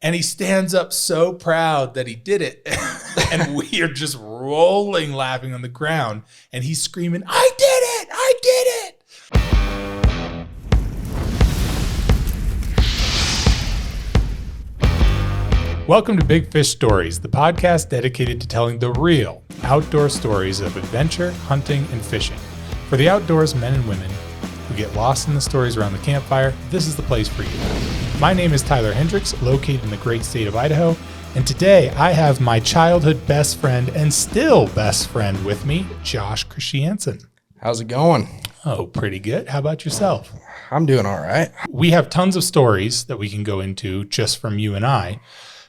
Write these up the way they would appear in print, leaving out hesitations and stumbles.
And he stands up so proud that he did it. And we are just rolling, laughing on the ground. And he's screaming, I did it! I did it! Welcome to Big Fish Stories, the podcast dedicated to telling the real outdoor stories of adventure, hunting, and fishing. For the outdoors men and women who get lost in the stories around the campfire, this is the place for you. My name is Tyler Hendricks, located in the great state of Idaho, and today I have my childhood best friend and still best friend with me, Josh Christiansen. How's it going? Oh, pretty good. How about yourself? I'm doing all right. We have tons of stories that we can go into just from you and I,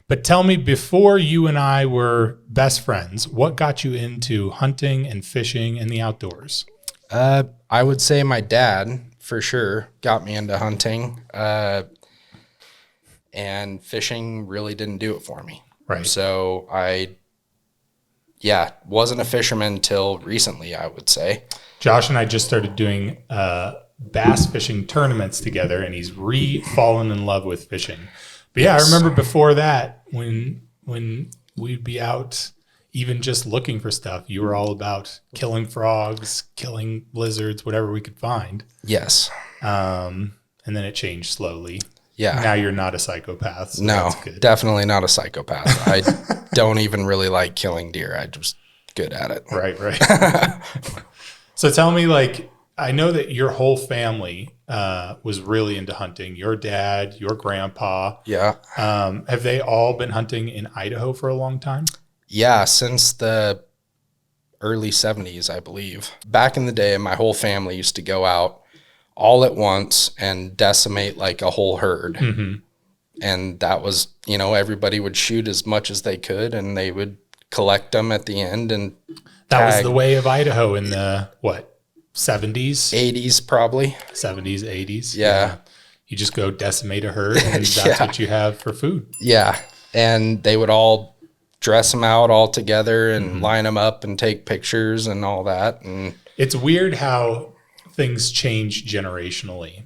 but tell me, before you and I were best friends, what got you into hunting and fishing and the outdoors? I would say my dad, for sure, got me into hunting. And fishing really didn't do it for me. Right. So wasn't a fisherman until recently, I would say. Josh and I just started doing bass fishing tournaments together, and he's fallen in love with fishing. But yeah, yes. I remember before that, when we'd be out even just looking for stuff, you were all about killing frogs, killing lizards, whatever we could find. Yes. And then it changed slowly. Yeah. Now you're not a psychopath. So no, definitely not a psychopath. I don't even really like killing deer. I'm just good at it. Right. So tell me, I know that your whole family was really into hunting. Your dad, your grandpa. Yeah. Have they all been hunting in Idaho for a long time? Yeah, since the early 70s, I believe. Back in the day, my whole family used to go out all at once and decimate like a whole herd. Mm-hmm. And that was, everybody would shoot as much as they could, and they would collect them at the end. And that was the way of Idaho in the, 70s? 80s, probably. 70s, 80s. Yeah. You just go decimate a herd, and that's what you have for food. Yeah. And they would all dress them out all together and line them up and take pictures and all that. And it's weird how things change generationally,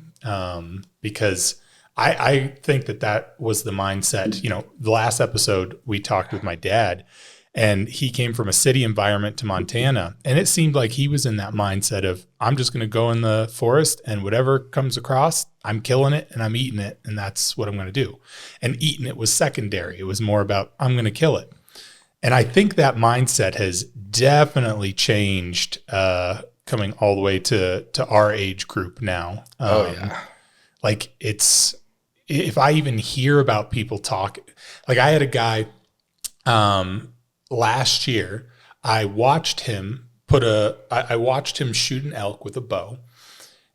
because I think that was the mindset. The last episode we talked with my dad, and he came from a city environment to Montana, and it seemed like he was in that mindset of, I'm just going to go in the forest, and whatever comes across, I'm killing it and I'm eating it, and that's what I'm going to do. And eating it was secondary. It was more about, I'm going to kill it. And I think that mindset has definitely changed coming all the way to our age group now. If I even hear about people talk, I had a guy last year, I watched him shoot an elk with a bow,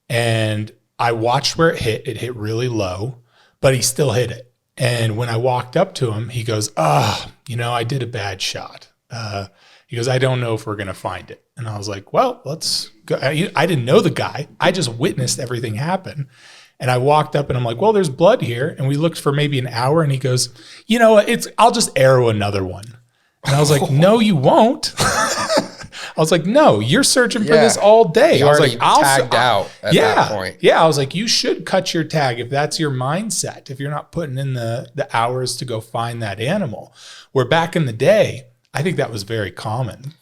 and I watched where it hit really low, but he still hit it. And when I walked up to him, he goes, I did a bad shot. He goes, I don't know if we're going to find it. And I was like, well, let's go. I didn't know the guy. I just witnessed everything happen. And I walked up and I'm like, well, there's blood here. And we looked for maybe an hour, and he goes, I'll just arrow another one. And I was like, no, you won't. I was like, no, you're searching for this all day. I was like, tagged out at that point. Yeah, I was like, you should cut your tag if that's your mindset, if you're not putting in the hours to go find that animal. Where back in the day, I think that was very common.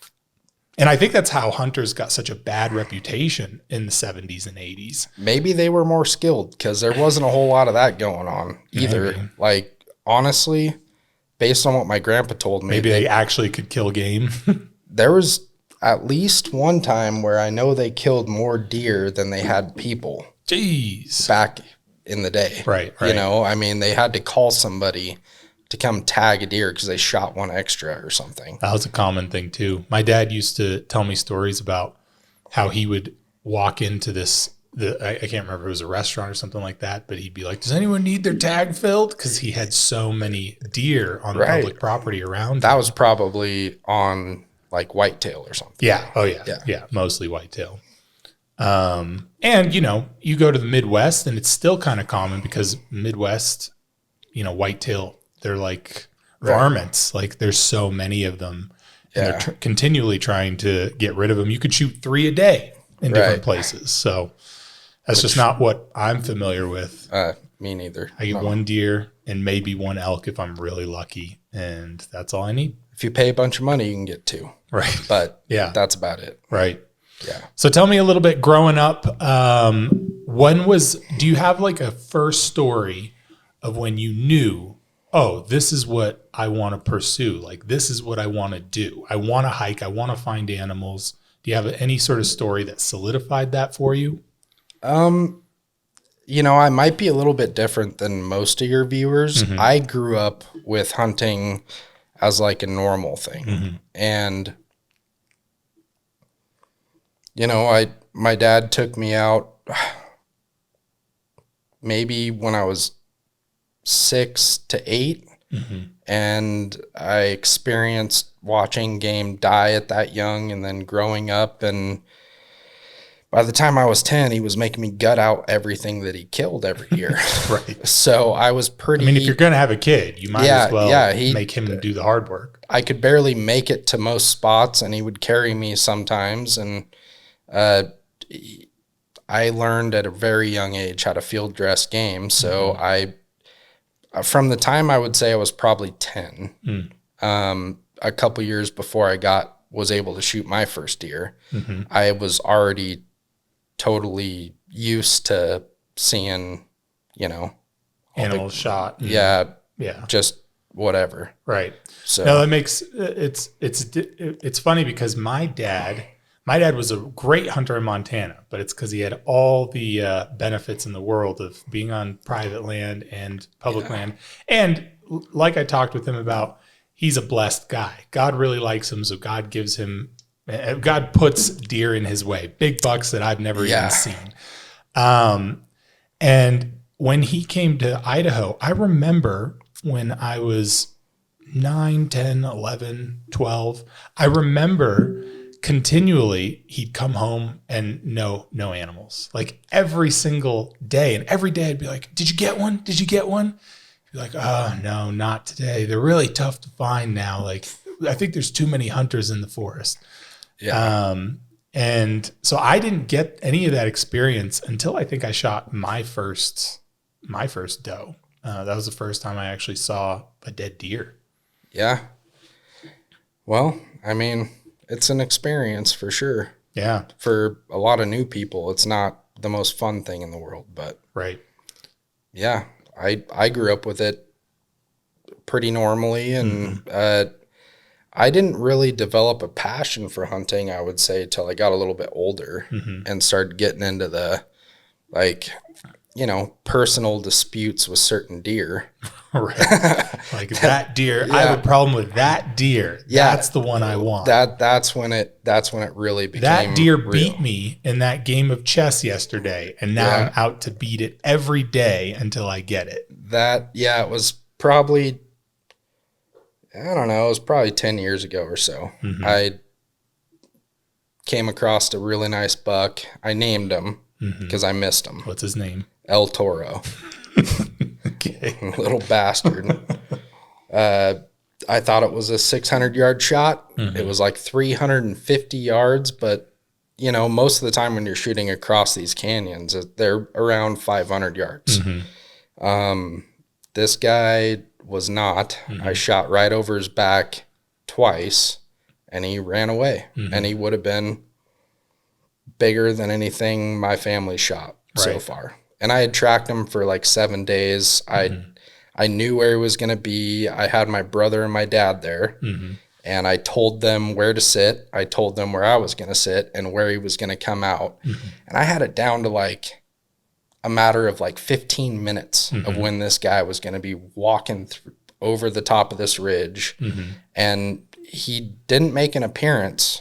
And I think that's how hunters got such a bad reputation in the 70s and 80s. Maybe they were more skilled because there wasn't a whole lot of that going on either. Maybe. Honestly, based on what my grandpa told me. Maybe they actually could kill game. There was at least one time where I know they killed more deer than they had people. Jeez. Back in the day. Right. They had to call somebody to come tag a deer because they shot one extra or something. That was a common thing too. My dad used to tell me stories about how he would walk into I can't remember if it was a restaurant or something like that, but he'd be like, does anyone need their tag filled? Because he had so many deer on public property around. That was probably on whitetail or something. Yeah. Oh yeah. Yeah. Mostly whitetail. And you go to the Midwest, and it's still kind of common because Midwest, whitetail, they're like varmints. There's so many of them, and they're continually trying to get rid of them. You could shoot 3 a day in different places. So that's just not what I'm familiar with. Me neither. I get one deer and maybe one elk if I'm really lucky, and that's all I need. If you pay a bunch of money, you can get 2. Right. But yeah, that's about it. Right. Yeah. So tell me a little bit growing up. Do you have like a first story of when you knew, oh, this is what I want to pursue. Like, this is what I want to do. I want to hike. I want to find animals. Do you have any sort of story that solidified that for you? You know, I might be a little bit different than most of your viewers. Mm-hmm. I grew up with hunting as like a normal thing. Mm-hmm. And, you know, my dad took me out maybe when I was 6 to 8. Mm-hmm. And I experienced watching game die at that young and then growing up. And by the time I was 10, he was making me gut out everything that he killed every year. Right. So I was pretty... I mean, if you're going to have a kid, you might as well make him do the hard work. I could barely make it to most spots, and he would carry me sometimes. And I learned at a very young age how to field dress game. So mm-hmm. From the time I would say I was probably 10, a couple years before I was able to shoot my first deer, mm-hmm. I was already totally used to seeing, you know, animals shot. Yeah. Just whatever. Right. So no, that makes it's funny because my dad was a great hunter in Montana, but it's because he had all the benefits in the world of being on private land and public land. And like I talked with him about, he's a blessed guy. God really likes him. So God puts deer in his way, big bucks that I've never even seen. And when he came to Idaho, I remember when I was 9, 10, 11, 12, I remember continually he'd come home and no animals, like every single day. And every day I'd be like, did you get one? Did you get one? He'd be like, oh no, not today. They're really tough to find now. Like, I think there's too many hunters in the forest. Yeah. And so I didn't get any of that experience until I think I shot my first doe. That was the first time I actually saw a dead deer. Yeah. Well, I mean, it's an experience for sure. Yeah. For a lot of new people, it's not the most fun thing in the world, but right. Yeah. I grew up with it pretty normally, and mm-hmm. I didn't really develop a passion for hunting, I would say, till I got a little bit older mm-hmm. and started getting into the, like, you know, personal disputes with certain deer. Right. Like that deer. I have a problem with that deer. Yeah. That's the one I want. That's when it really became that deer real. Beat me in that game of chess yesterday, and now I'm out to beat it every day until I get it. It was probably, I don't know, it was probably 10 years ago or so. Mm-hmm. I came across a really nice buck. I named him because I missed him. What's his name? El Toro. Okay. Little bastard. I thought it was a 600-yard shot. Mm-hmm. It was like 350 yards, but, you know, most of the time when you're shooting across these canyons, they're around 500 yards. Mm-hmm. This guy was not. Mm-hmm. I shot right over his back twice, and he ran away. Mm-hmm. And he would have been bigger than anything my family shot so far. And I had tracked him for like 7 days. Mm-hmm. I knew where he was going to be. I had my brother and my dad there, mm-hmm. and I told them where to sit. I told them where I was going to sit and where he was going to come out. Mm-hmm. And I had it down to like a matter of like 15 minutes mm-hmm. of when this guy was going to be walking over the top of this ridge. Mm-hmm. And he didn't make an appearance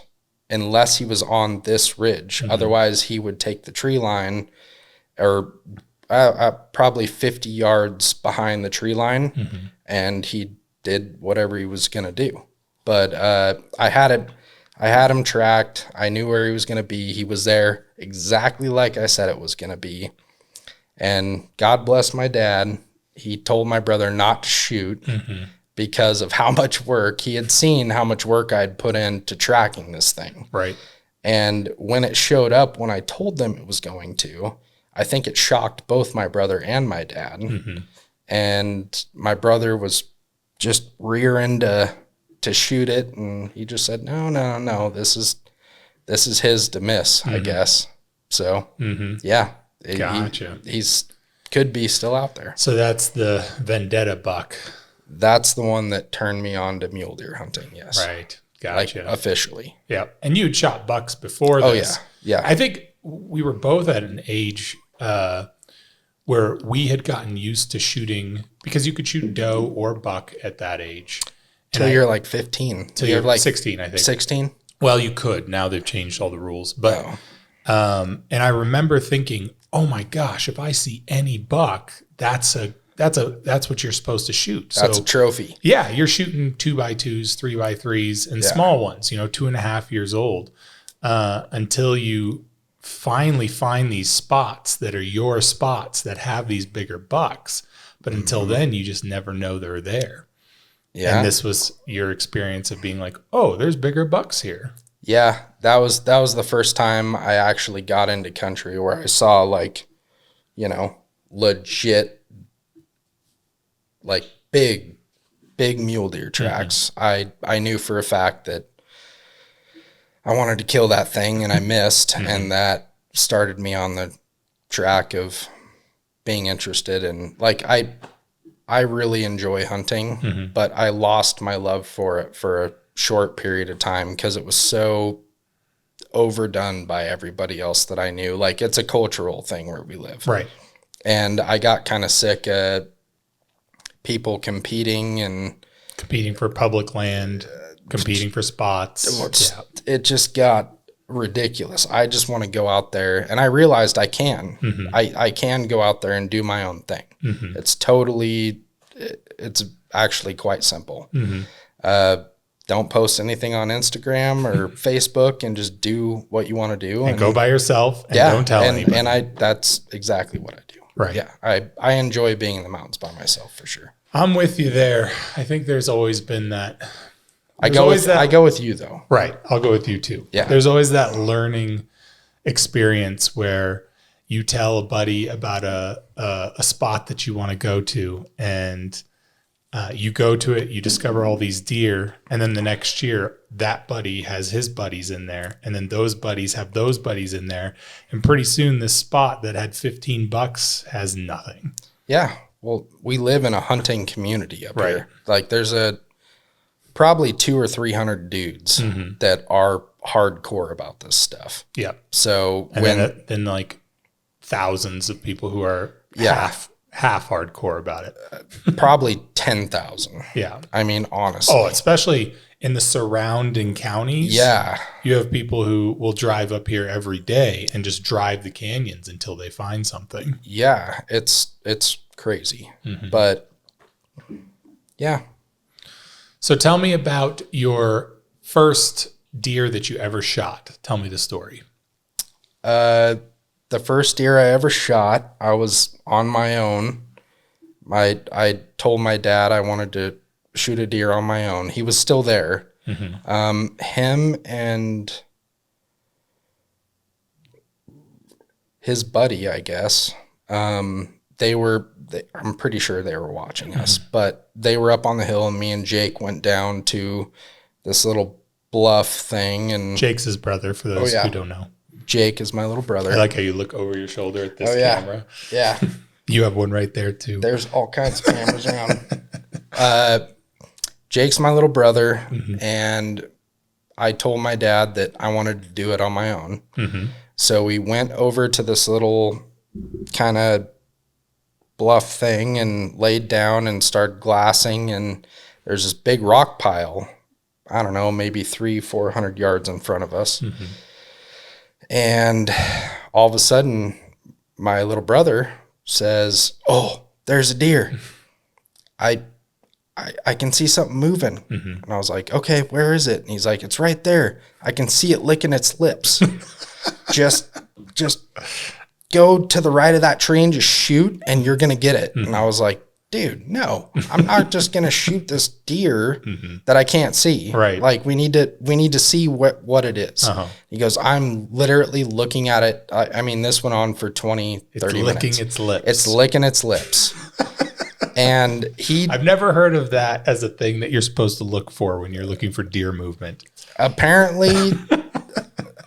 unless he was on this ridge. Mm-hmm. Otherwise, he would take the tree line or probably 50 yards behind the tree line, mm-hmm. and he did whatever he was going to do. But I had him tracked. I knew where he was going to be. He was there exactly like I said it was going to be. And God bless my dad. He told my brother not to shoot mm-hmm. because of how much work he had seen, how much work I'd put into tracking this thing. Right. And when it showed up, when I told them it was going to, I think it shocked both my brother and my dad. And my brother was just rearing to shoot it, and he just said, no, this is his to miss, I guess. So yeah, Gotcha. He's could be still out there. So that's the vendetta buck. That's the one that turned me on to mule deer hunting. Yes. Right. Gotcha. Like officially. Yeah. And you'd shot bucks before this. Oh yeah. I think we were both at an age where we had gotten used to shooting, because you could shoot doe or buck at that age. Till you're like 15. Till you're like 16, I think. 16? Well, you could. Now they've changed all the rules. But and I remember thinking, oh my gosh, if I see any buck, that's what you're supposed to shoot. That's a trophy. Yeah, you're shooting 2x2s, 3x3s, and small ones, 2.5 years old, until you finally find these spots that are your spots that have these bigger bucks. But until then, you just never know they're there. Yeah. And this was your experience of being like, oh, there's bigger bucks here. Yeah, that was the first time I actually got into country where I saw like, legit, like big mule deer tracks. I knew for a fact that I wanted to kill that thing and I missed, and that started me on the track of being interested in, like, I really enjoy hunting, but I lost my love for it for a short period of time because it was so overdone by everybody else that I knew. Like, it's a cultural thing where we live. Right. And I got kind of sick of people competing for public land, competing for spots. It just got ridiculous. I just want to go out there, and I realized I can. I can go out there and do my own thing. It's actually quite simple. Don't post anything on Instagram or Facebook, and just do what you want to do. And go by yourself, and don't tell anybody. And that's exactly what I do. Right. Yeah. I enjoy being in the mountains by myself for sure. I'm with you there. I think there's always been that. I go with you though. Right. I'll go with you too. Yeah. There's always that learning experience where you tell a buddy about a spot that you want to go to, and you go to it, you discover all these deer, and then the next year that buddy has his buddies in there, and then those buddies have those buddies in there, and pretty soon this spot that had 15 bucks has nothing. Yeah. Well, we live in a hunting community up here. Like, there's probably 200 or 300 dudes that are hardcore about this stuff. Yeah. So then like thousands of people who are half hardcore about it. Probably 10,000. Yeah. I mean, honestly. Oh, especially in the surrounding counties. Yeah. You have people who will drive up here every day and just drive the canyons until they find something. Yeah. It's crazy. But yeah. So tell me about your first deer that you ever shot. Tell me the story. The first deer I ever shot, I was on my own. I told my dad I wanted to shoot a deer on my own. He was still there. Him and his buddy, I guess, I'm pretty sure they were watching us, but they were up on the hill, and me and Jake went down to this little bluff thing. And Jake's his brother, for those who don't know. Jake is my little brother. I like how you look over your shoulder at this camera. Yeah. You have one right there too. There's all kinds of cameras around. Jake's my little brother, and I told my dad that I wanted to do it on my own. So we went over to this little kind of bluff thing and laid down and started glassing, and there's this big rock pile, I don't know, maybe 300-400 yards in front of us. And all of a sudden my little brother says, "Oh, there's a deer. I can see something moving." And I was like, "Okay, where is it?" And he's like, "It's right there. I can see it licking its lips." just go to the right of that tree and just shoot, and you're going to get it. And I was like, dude, no, I'm not just going to shoot this deer that I can't see. Right. Like we need to see what it is. He goes, I'm literally looking at it. I mean, this went on for 20, 30 minutes. It's licking its lips. It's licking its lips. And I've never heard of that as a thing that you're supposed to look for when you're looking for deer movement. Apparently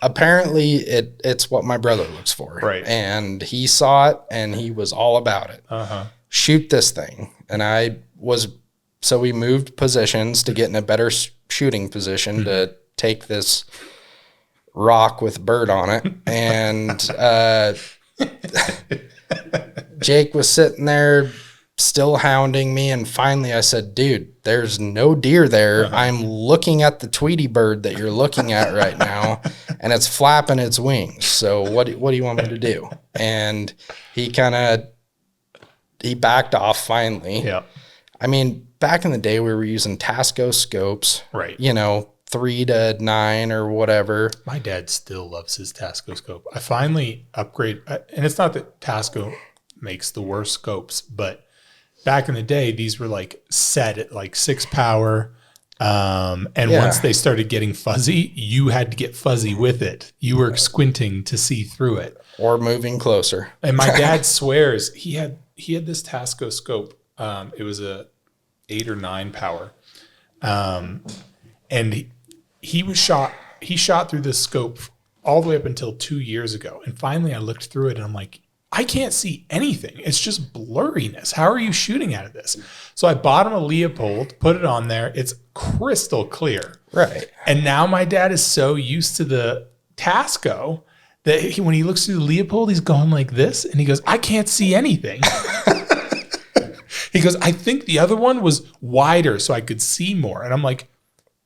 it's what my brother looks for. Right. And he saw it and he was all about it. Shoot this thing. And so we moved positions to get in a better shooting position to take this rock with bird on it. And Jake was sitting there still hounding me. And finally I said, dude, there's no deer there. I'm looking at the Tweety bird that you're looking at right now, and it's flapping its wings. So what do you want me to do? And he backed off finally. Yeah. I mean, back in the day we were using Tasco scopes, right? 3 to 9 or whatever. My dad still loves his Tasco scope. I finally upgrade, and it's not that Tasco makes the worst scopes, but back in the day, these were like set at like 6 power. And once they started getting fuzzy, you had to get fuzzy with it. You were squinting to see through it. Or moving closer. And my dad swears he had this Tasco scope. It was a 8 or 9 power. And he shot through this scope all the way up until 2 years ago. And finally I looked through it and I'm like, I can't see anything. It's just blurriness. How are you shooting out of this? So I bought him a Leopold, put it on there. It's crystal clear. Right. And now my dad is so used to the Tasco that when he looks through the Leopold, he's going like this. And he goes, I can't see anything. He goes, I think the other one was wider so I could see more. And I'm like,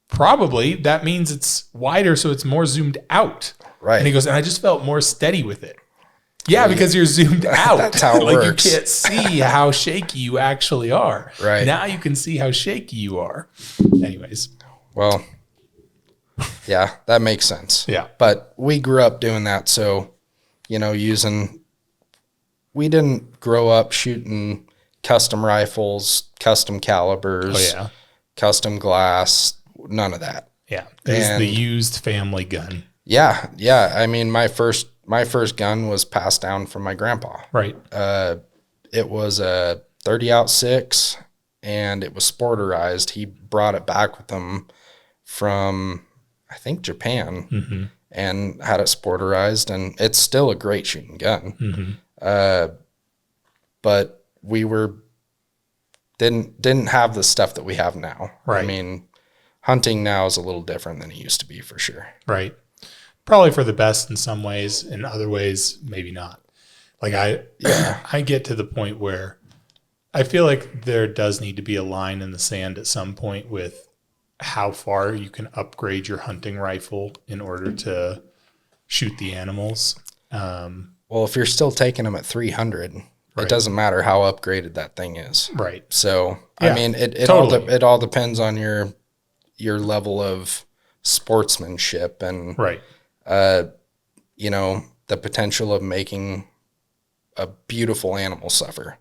probably. That means it's wider so it's more zoomed out. Right. And he goes, and I just felt more steady with it. Yeah, because you're zoomed out. That's how it works. You can't see how shaky you actually are. Right. Now you can see how shaky you are. Anyways. Well, yeah, that makes sense. Yeah. But we grew up doing that. So, we didn't grow up shooting custom rifles, custom calibers, custom glass, none of that. Yeah. This is the used family gun. Yeah. Yeah. I mean, my first gun was passed down from my grandpa. Right. It was a 30-06 and it was sporterized. He brought it back with him from, I think, Japan and had it sporterized, and it's still a great shooting gun. But we didn't have the stuff that we have now. Right. I mean, hunting now is a little different than it used to be for sure. Right. Probably for the best in some ways, in other ways, maybe not. Like I get to the point where I feel like there does need to be a line in the sand at some point with how far you can upgrade your hunting rifle in order to shoot the animals. Well, if you're still taking them at 300, Right. it doesn't matter how upgraded that thing is. Right. So, Yeah, I mean, it totally. all depends on your level of sportsmanship and Right. the potential of making a beautiful animal suffer.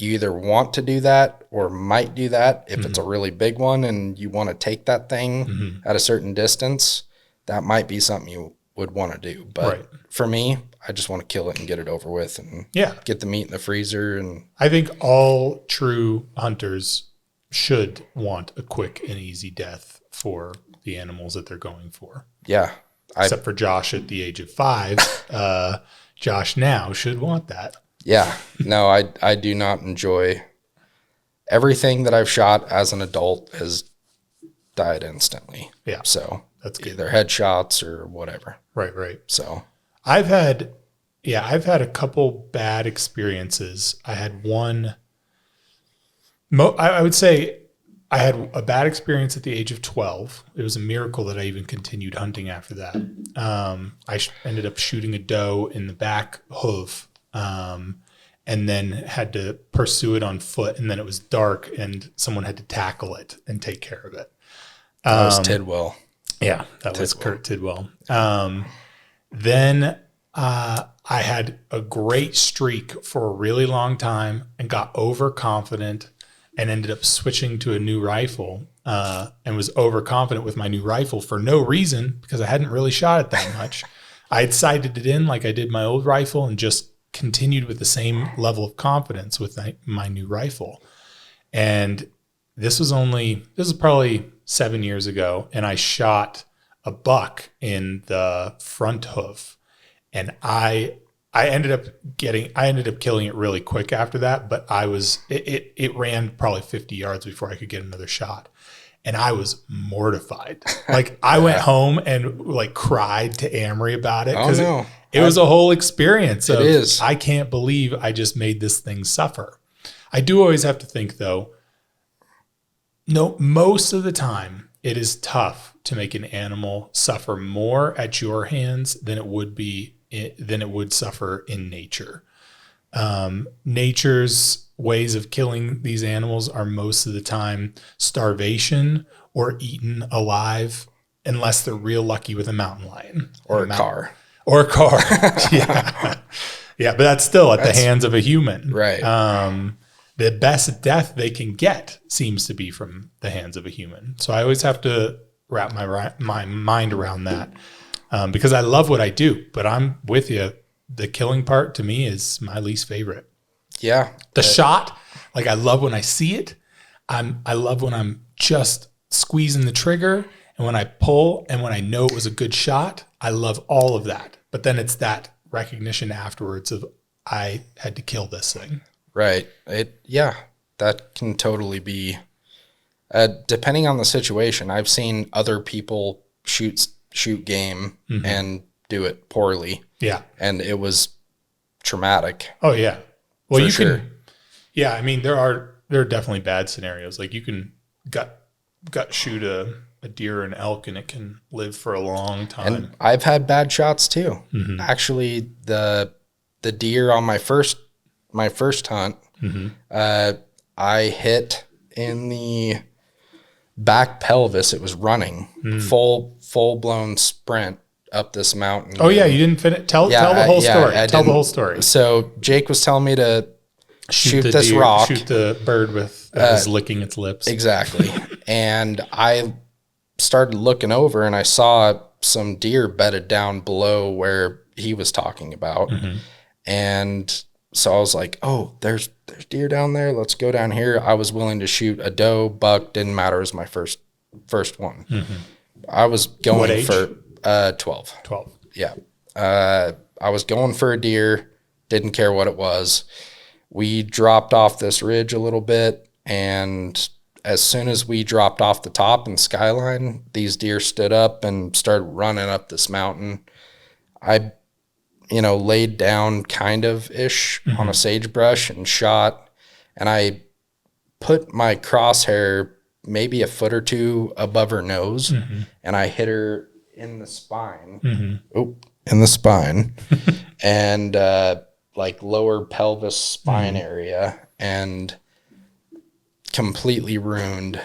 You either want to do that or might do that. If it's a really big one and you want to take that thing at a certain distance, that might be something you would want to do. But for me, I just want to kill it and get it over with and get the meat in the freezer. And I think all true hunters should want a quick and easy death for the animals that they're going for. Yeah. Except for Josh at the age of 5. Josh now should want that. Yeah. No, I do not enjoy everything that I've shot as an adult has died instantly. Yeah. So that's good. Either headshots or whatever. Right. So I've had a couple bad experiences. I had one, I would say I had a bad experience at the age of 12. It was a miracle that I even continued hunting after that. I ended up shooting a doe in the back hoof, and then had to pursue it on foot. And then it was dark and someone had to tackle it and take care of it. that was Tidwell. Yeah, that was Kurt Tidwell. Then I had a great streak for a really long time and got overconfident and ended up switching to a new rifle and was overconfident with my new rifle for no reason because I hadn't really shot it that much. I had sighted it in like I did my old rifle and just continued with the same level of confidence with my new rifle. And this was probably 7 years ago, and I shot a buck in the front hoof. And I ended up killing it really quick after that, but it ran probably 50 yards before I could get another shot. And I was mortified. Like I went home and like cried to Amory about it because it was a whole experience. It is. I can't believe I just made this thing suffer. I do always have to think though, no, most of the time it is tough to make an animal suffer more at your hands than it would suffer in nature. Nature's ways of killing these animals are most of the time starvation or eaten alive, unless they're real lucky with a mountain lion or a car. Yeah. Yeah. But that's still at the hands of a human. Right. The best death they can get seems to be from the hands of a human. So I always have to wrap my mind around that because I love what I do, but I'm with you. The killing part to me is my least favorite. Yeah. The shot, like I love when I see it. I love when I'm just squeezing the trigger and when I pull and when I know it was a good shot. I love all of that. But then it's that recognition afterwards of I had to kill this thing. Right. That can totally be, depending on the situation. I've seen other people shoot game and do it poorly. Yeah. And it was traumatic. Oh yeah. Well, you sure. can. Yeah, I mean there are definitely bad scenarios. Like you can gut shoot a deer or an elk and it can live for a long time. And I've had bad shots too. Mm-hmm. Actually, the deer on my first hunt, I hit in the back pelvis. It was running full blown sprint up this mountain. Oh yeah, you didn't finish. Tell the whole story. Tell the whole story. So Jake was telling me to shoot this deer, rock, shoot the bird with was licking its lips. Exactly. And I started looking over and I saw some deer bedded down below where he was talking about, and so I was like, "Oh, there's deer down there. Let's go down here." I was willing to shoot a doe, buck, didn't matter. It was my first one. I was going for 12. 12. Yeah. I was going for a deer, didn't care what it was. We dropped off this ridge a little bit, and as soon as we dropped off the top and skyline, these deer stood up and started running up this mountain. I laid down kind of ish on a sagebrush and shot, and I put my crosshair maybe a foot or two above her nose, and I hit her in the spine. In the spine, and like lower pelvis spine area, and completely ruined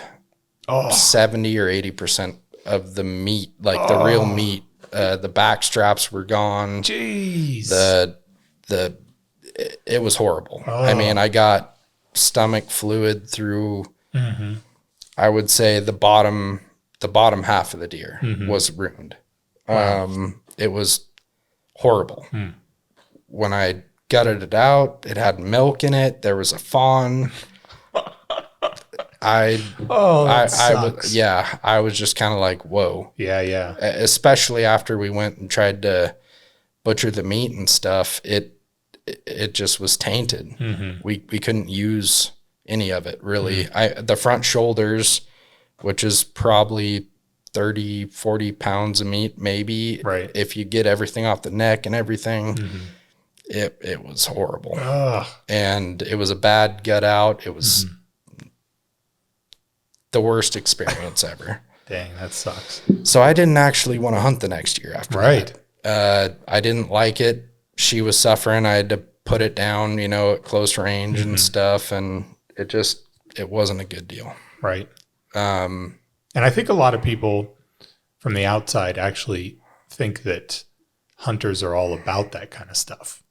70 or 80% of the meat, like the real meat. The back straps were gone. Jeez. It was horrible. I mean, I got stomach fluid through, I would say the bottom half of the deer was ruined. Wow. It was horrible. When I gutted it out, it had milk in it. There was a fawn. I was just kind of like, whoa. Yeah. Especially after we went and tried to butcher the meat and stuff, it just was tainted. We couldn't use any of it really. The front shoulders, which is probably 30, 40 pounds of meat, maybe. Right. If you get everything off the neck and everything, it was horrible. And it was a bad gut out. It was the worst experience ever. Dang, that sucks. So I didn't actually want to hunt the next year after that. I didn't like it. She was suffering. I had to put it down, at close range and stuff. And it wasn't a good deal. Right. And I think a lot of people from the outside actually think that hunters are all about that kind of stuff.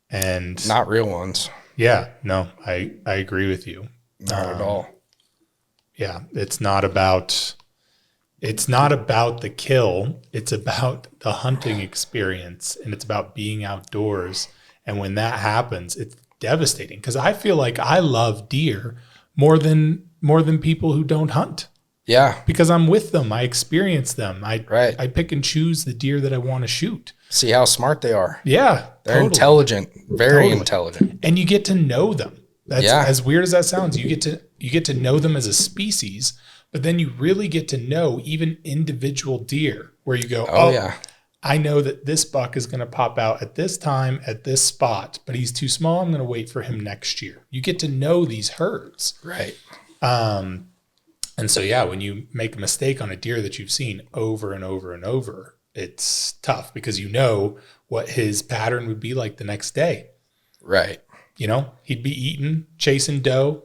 And Not real ones. yeah, no, I agree with you. Not at all. Yeah, it's not about the kill. It's about the hunting experience, and it's about being outdoors. And when that happens, it's devastating, because I feel like I love deer more than people who don't hunt, Yeah. because I'm with them. I experience them. I Right. pick and choose the deer that I want to shoot. See how smart they are. Yeah, They're totally. intelligent, very Totally. intelligent. And you get to know them. That's Yeah. as weird as that sounds. You get to know them as a species, but then you really get to know even individual deer, where you go, Oh, yeah. I know that this buck is going to pop out at this time at this spot, but he's too small. I'm going to wait for him next year. You get to know these herds. Right. And so, yeah, when you make a mistake on a deer that you've seen over and over and over, it's tough, because you know what his pattern would be like the next day. Right. You know, he'd be eating, chasing doe,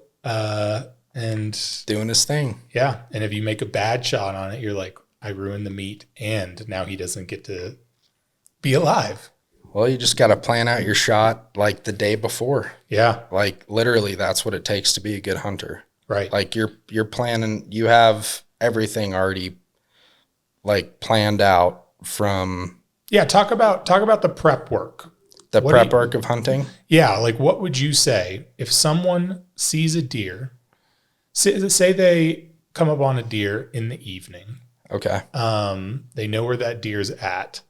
and Doing his thing. yeah. And if you make a bad shot on it, you're like, I ruined the meat, and now he doesn't get to be alive. Well, you just got to plan out your shot like the day before. Yeah. Like literally, that's what it takes to be a good hunter. Right. Like you're planning, you have everything already like planned out from Yeah. Talk about the prep work. the What prep do you- work of hunting. Yeah. Like, what would you say if someone sees a deer, say they come up on a deer in the evening, Okay. they know where that deer's at.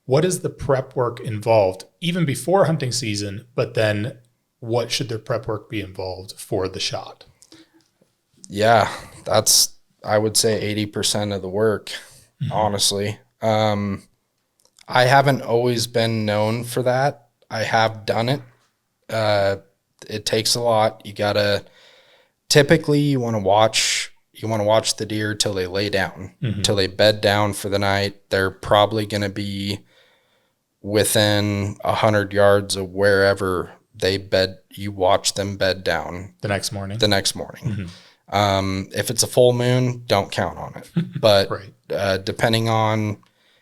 What is the prep work involved, even before hunting season, but then what should their prep work be involved for the shot? Yeah, that's, I would say 80% of the work, honestly. I haven't always been known for that. I have done it. It takes a lot. Typically you want to watch the deer till they lay down, till they bed down for the night. They're probably going to be within 100 yards of wherever they bed. You watch them bed down The next morning? If it's a full moon, don't count on it. But Right. depending on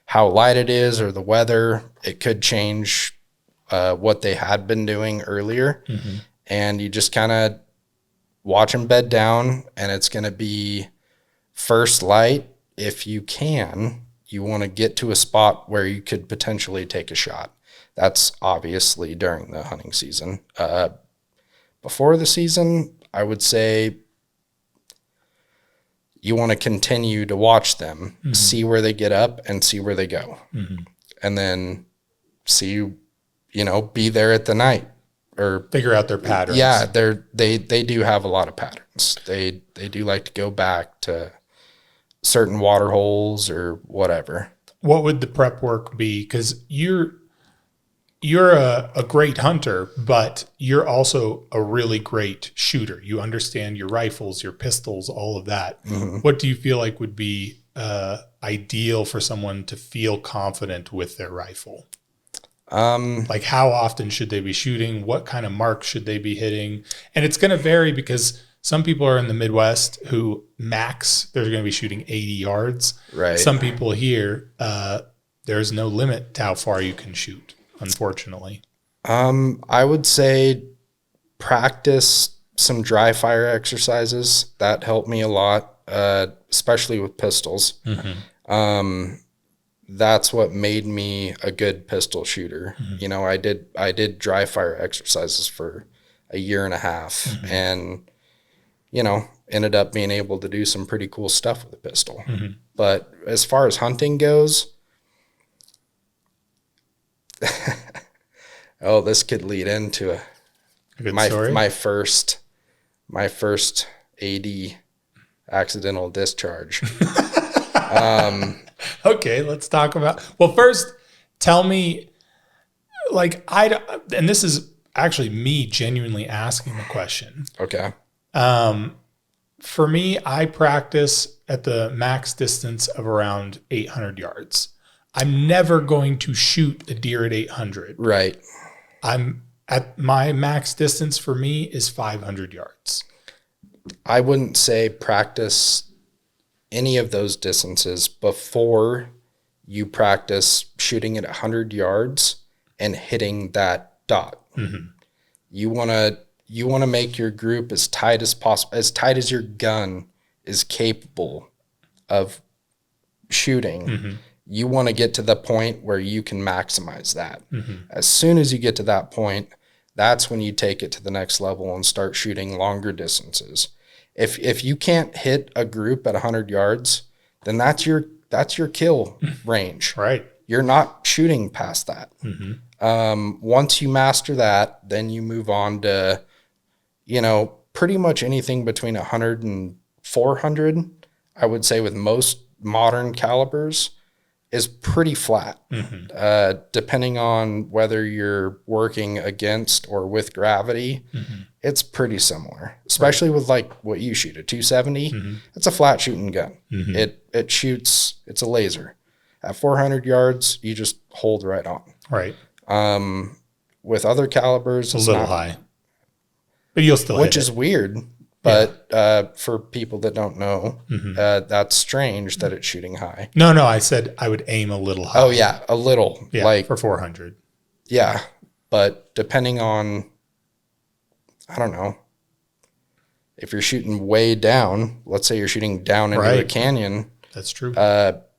how light it is or the weather, it could change what they had been doing earlier. And you just kind of watch them bed down, and it's going to be first light. If you can, you want to get to a spot where you could potentially take a shot. That's obviously during the hunting season. Before the season, I would say you want to continue to watch them, see where they get up and see where they go. And then be there at the night, or Figure out their patterns. yeah, they do have a lot of patterns. They do like to go back to certain water holes or whatever. What would the prep work be? Because you're a great hunter, but you're also a really great shooter. You understand your rifles, your pistols, all of that. What do you feel like would be ideal for someone to feel confident with their rifle? Like, how often should they be shooting? What kind of marks should they be hitting? And it's going to vary, because some people are in the Midwest who they're going to be shooting 80 yards. Right. Some people here, there's no limit to how far you can shoot, unfortunately. I would say practice some dry fire exercises. That helped me a lot, especially with pistols. That's what made me a good pistol shooter. I did dry fire exercises for a year and a half, and ended up being able to do some pretty cool stuff with a pistol. But as far as hunting goes, this could lead into A good story? my first AD accidental discharge. Okay, let's talk about. Well, first, tell me, and this is actually me genuinely asking the question. Okay. For me, I practice at the max distance of around 800 yards. I'm never going to shoot a deer at 800. Right. I'm at my max distance for me is 500 yards. I wouldn't say practice any of those distances before you practice shooting at 100 yards and hitting that dot. Mm-hmm. You want to make your group as tight as possible, as tight as your gun is capable of shooting. Mm-hmm. You want to get to the point where you can maximize that. Mm-hmm. As soon as you get to that point, that's when you take it to the next level and start shooting longer distances. If you can't hit a group at 100 yards, then that's your kill range. Right. You're not shooting past that. Mm-hmm. Once you master that, then you move on to, pretty much anything between 100 and 400, I would say with most modern calibers, is pretty flat. Mm-hmm. Depending on whether you're working against or with gravity, Mm-hmm. it's pretty similar, especially with like what you shoot, a 270. Mm-hmm. It's a flat shooting gun. Mm-hmm. It shoots, it's a laser. At 400 yards, you just hold right on. Right. With other calibers, It's a little high, but you'll still which hit is it. weird. But for people that don't know, Mm-hmm. that's strange that it's shooting high. No, I said I would aim a little high. Oh yeah, a little. Yeah, like for 400. yeah, but depending on, I don't know, if you're shooting way down, let's say you're shooting down into a Right. canyon, That's true.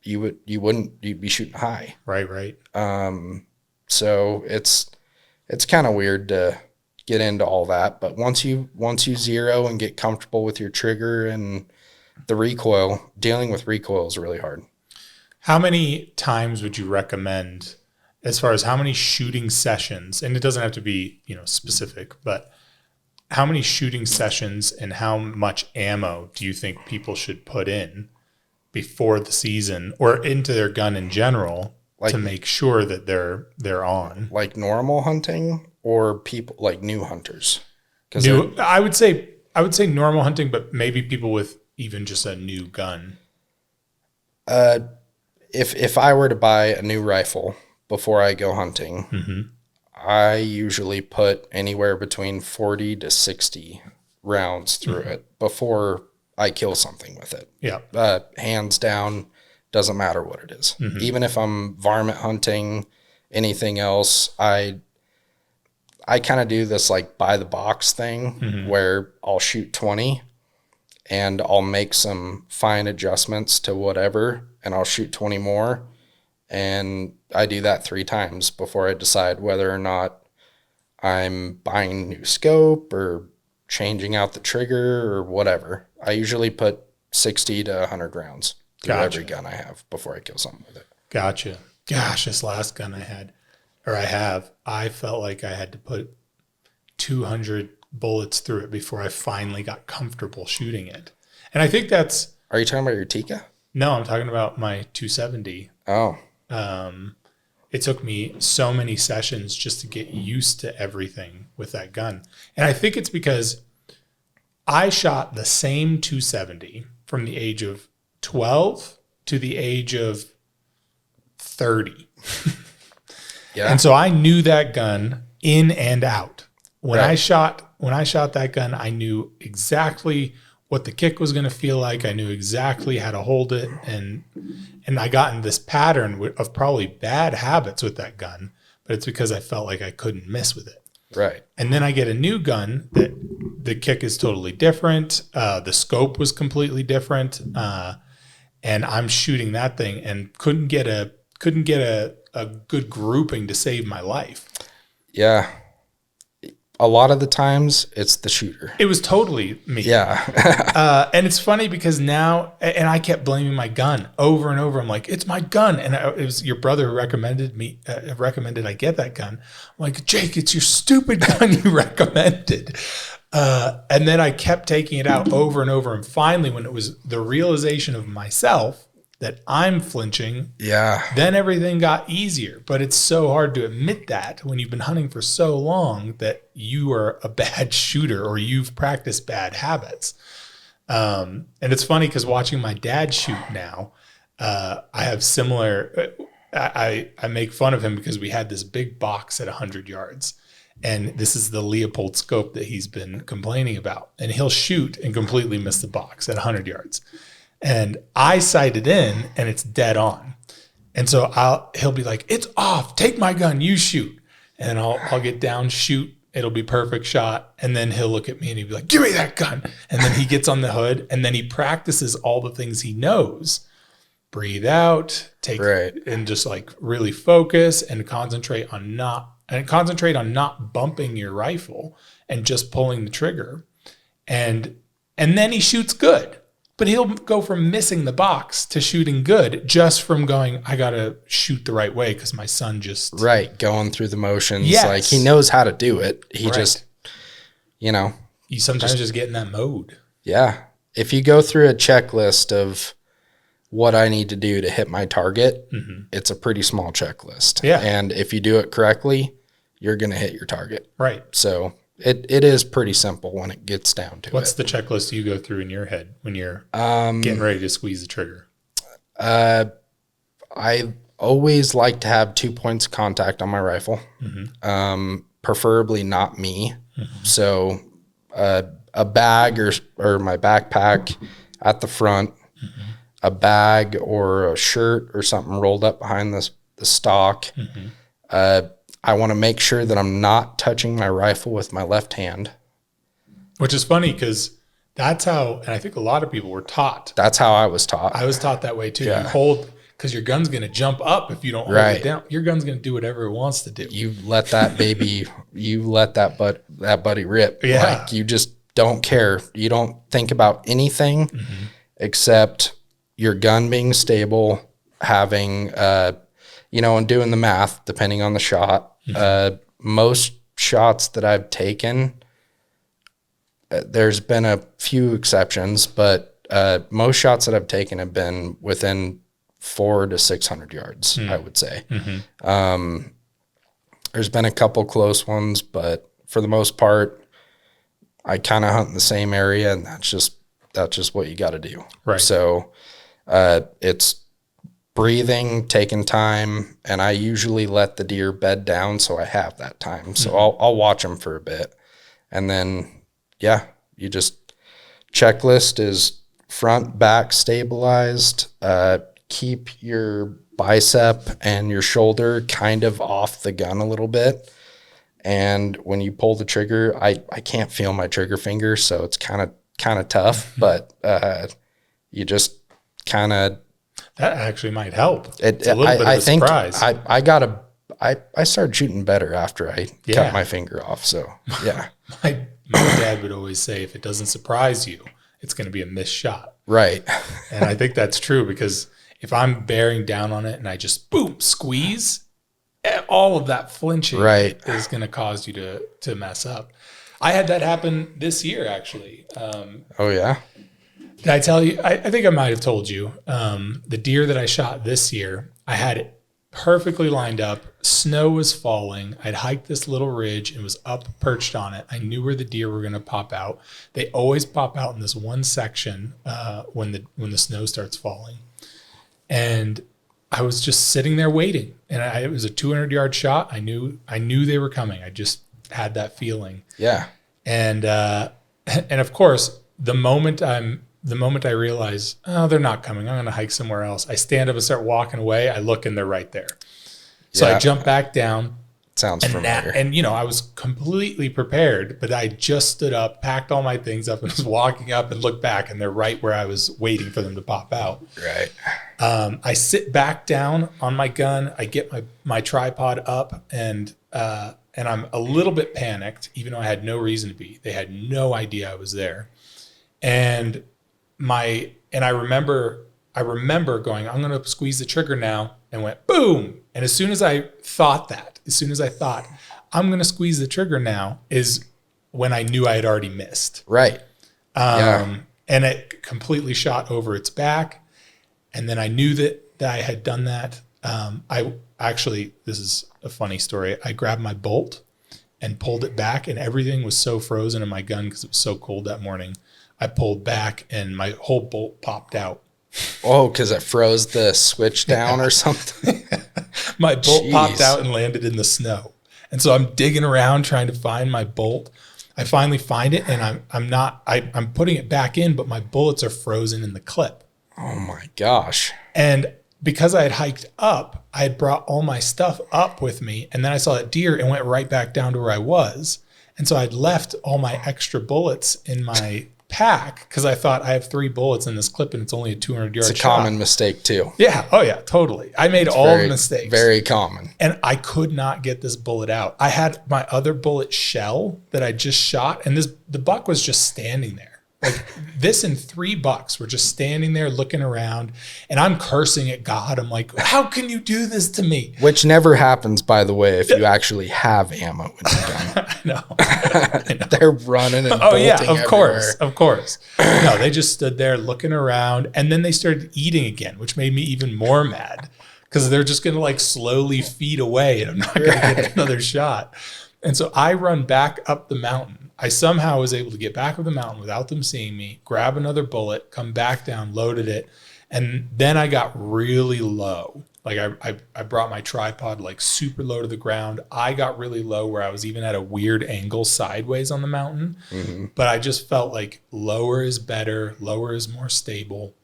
you'd be shooting high. Right. So it's kind of weird to get into all that, but once you zero and get comfortable with your trigger and the recoil, dealing with recoil is really hard. How many times would you recommend, as far as how many shooting sessions, and it doesn't have to be, specific, but how many shooting sessions and how much ammo do you think people should put in before the season or into their gun in general to make sure that they're on? Like normal hunting or people like new hunters? I would say normal hunting, but maybe people with even just a new gun. If I were to buy a new rifle before I go hunting, Mm-hmm. I usually put anywhere between 40 to 60 rounds through it before I kill something with it. Yeah. Hands down, doesn't matter what it is. Mm-hmm. Even if I'm varmint hunting, anything else, I kind of do this like by the box thing Mm-hmm. where I'll shoot 20 and I'll make some fine adjustments to whatever, and I'll shoot 20 more. And I do that 3 times before I decide whether or not I'm buying a new scope or changing out the trigger or whatever. I usually put 60 to 100 rounds through every gun I have before I kill something with it. Gotcha. Gosh, this last gun I felt like I had to put 200 bullets through it before I finally got comfortable shooting it. And I think that's... Are you talking about your Tika? No, I'm talking about my 270. Oh. It took me so many sessions just to get used to everything with that gun. And I think it's because I shot the same 270 from the age of 12 to the age of 30. Yeah. And so I knew that gun in and out. When Right. I shot that gun, I knew exactly what the kick was going to feel like. I knew exactly how to hold it. And I got in this pattern of probably bad habits with that gun, but it's because I felt like I couldn't miss with it. Right. And then I get a new gun that the kick is totally different. The scope was completely different. And I'm shooting that thing and couldn't get a good grouping to save my life. Yeah. A lot of the times it's the shooter. It was totally me. Yeah. And it's funny because now, and I kept blaming my gun over and over. I'm like, it's my gun. And it was your brother who recommended I get that gun. I'm like, Jake, it's your stupid gun you recommended. And then I kept taking it out over and over. And finally, when it was the realization of myself that I'm flinching, Yeah. then everything got easier. But it's so hard to admit that when you've been hunting for so long that you are a bad shooter or you've practiced bad habits. And it's funny because watching my dad shoot now, I have similar, I make fun of him because we had this big box at 100 yards. And this is the Leopold scope that he's been complaining about. And he'll shoot and completely miss the box at 100 yards. And I sight it in and it's dead on. And so he'll be like, it's off. Take my gun. You shoot. And I'll get down, shoot. It'll be perfect shot. And then he'll look at me and he'll be like, give me that gun. And then he gets on the hood and then he practices all the things he knows. Breathe out, and just like really focus and concentrate on not bumping your rifle and just pulling the trigger. And then he shoots good. But he'll go from missing the box to shooting good just from going, I got to shoot the right way because my son just... Right, going through the motions. Yes. Like, he knows how to do it. He just, you sometimes just get in that mode. Yeah. If you go through a checklist of what I need to do to hit my target, it's a pretty small checklist. Yeah. And if you do it correctly, you're going to hit your target. Right. So it is pretty simple when it gets down to What's the checklist you go through in your head when you're getting ready to squeeze the trigger? I always like to have 2 points of contact on my rifle, preferably not me. So a bag or my backpack at the front, a bag or a shirt or something rolled up behind the stock. I want to make sure that I'm not touching my rifle with my left hand. Which is funny because that's how, and I think a lot of people were taught. That's how I was taught. I was taught that way too. Yeah. You hold, because your gun's going to jump up if you don't hold it down. Your gun's going to do whatever it wants to do. You let that baby, that buddy rip. Yeah. Like, you just don't care. You don't think about anything except your gun being stable, having, and doing the math, depending on the shot. Most shots that I've taken, there's been a few exceptions, but most shots that I've taken have been within 400 to 600 yards, I would say. There's been a couple close ones, but for the most part, I kind of hunt in the same area, and that's just what you got to do. Right. So it's breathing, taking time, and I usually let the deer bed down so I have that time. So I'll watch them for a bit, and then you just checklist is front, back stabilized. Keep your bicep and your shoulder kind of off the gun a little bit, and when you pull the trigger, I can't feel my trigger finger, so it's kind of tough, but you just kind of. That actually might help. It's a little bit of a surprise. I started shooting better after I cut my finger off. So yeah, my dad would always say, if it doesn't surprise you, it's going to be a missed shot. Right. And I think that's true, because if I'm bearing down on it and I just boom squeeze, all of that flinching is going to cause you to mess up. I had that happen this year, actually. Oh yeah. Did I tell you? I think I might have told you. The deer that I shot this year, I had it perfectly lined up. Snow was falling. I'd hiked this little ridge and was up perched on it. I knew where the deer were going to pop out. They always pop out in this one section when the snow starts falling. And I was just sitting there waiting. And it was a 200-yard shot. I knew they were coming. I just had that feeling. Yeah. And of course, the moment I realize, they're not coming, I'm going to hike somewhere else, I stand up and start walking away. I look and they're right there. So I jump back down. Sounds familiar. And I was completely prepared, but I just stood up, packed all my things up, and was walking up and looked back, and they're right where I was waiting for them to pop out. Right. I sit back down on my gun. I get my tripod up, and I'm a little bit panicked, even though I had no reason to be. They had no idea I was there. And I remember going, I'm going to squeeze the trigger now, and went boom. And as soon as I thought, I'm going to squeeze the trigger now, is when I knew I had already missed. Right. And it completely shot over its back. And then I knew that I had done that. This is a funny story. I grabbed my bolt and pulled it back, and everything was so frozen in my gun because it was so cold that morning. I pulled back and my whole bolt popped out. Oh, because it froze the switch down or something? My bolt popped out and landed in the snow. And so I'm digging around trying to find my bolt. I finally find it, and I'm putting it back in, but my bullets are frozen in the clip. Oh my gosh. And because I had hiked up, I had brought all my stuff up with me. And then I saw that deer and went right back down to where I was. And so I'd left all my extra bullets in my pack because I thought I have 3 bullets in this clip and it's only a 200-yard shot. It's a common mistake too. Yeah. Oh yeah, totally. I made all the mistakes. Very common. And I could not get this bullet out. I had my other bullet shell that I just shot, and the buck was just standing there. Like this and 3 bucks were just standing there looking around, and I'm cursing at God. I'm like, how can you do this to me? Which never happens, by the way, if you actually have ammo in your gun. I know. They're running and oh yeah, of everywhere. course. No, they just stood there looking around, and then they started eating again, which made me even more mad because they're just gonna like slowly feed away, and I'm not gonna get another shot. And so I run back up the mountain. I somehow was able to get back up the mountain without them seeing me, grab another bullet, come back down, loaded it. And then I got really low. Like I brought my tripod like super low to the ground. I got really low where I was even at a weird angle sideways on the mountain. Mm-hmm. But I just felt like lower is better. Lower is more stable.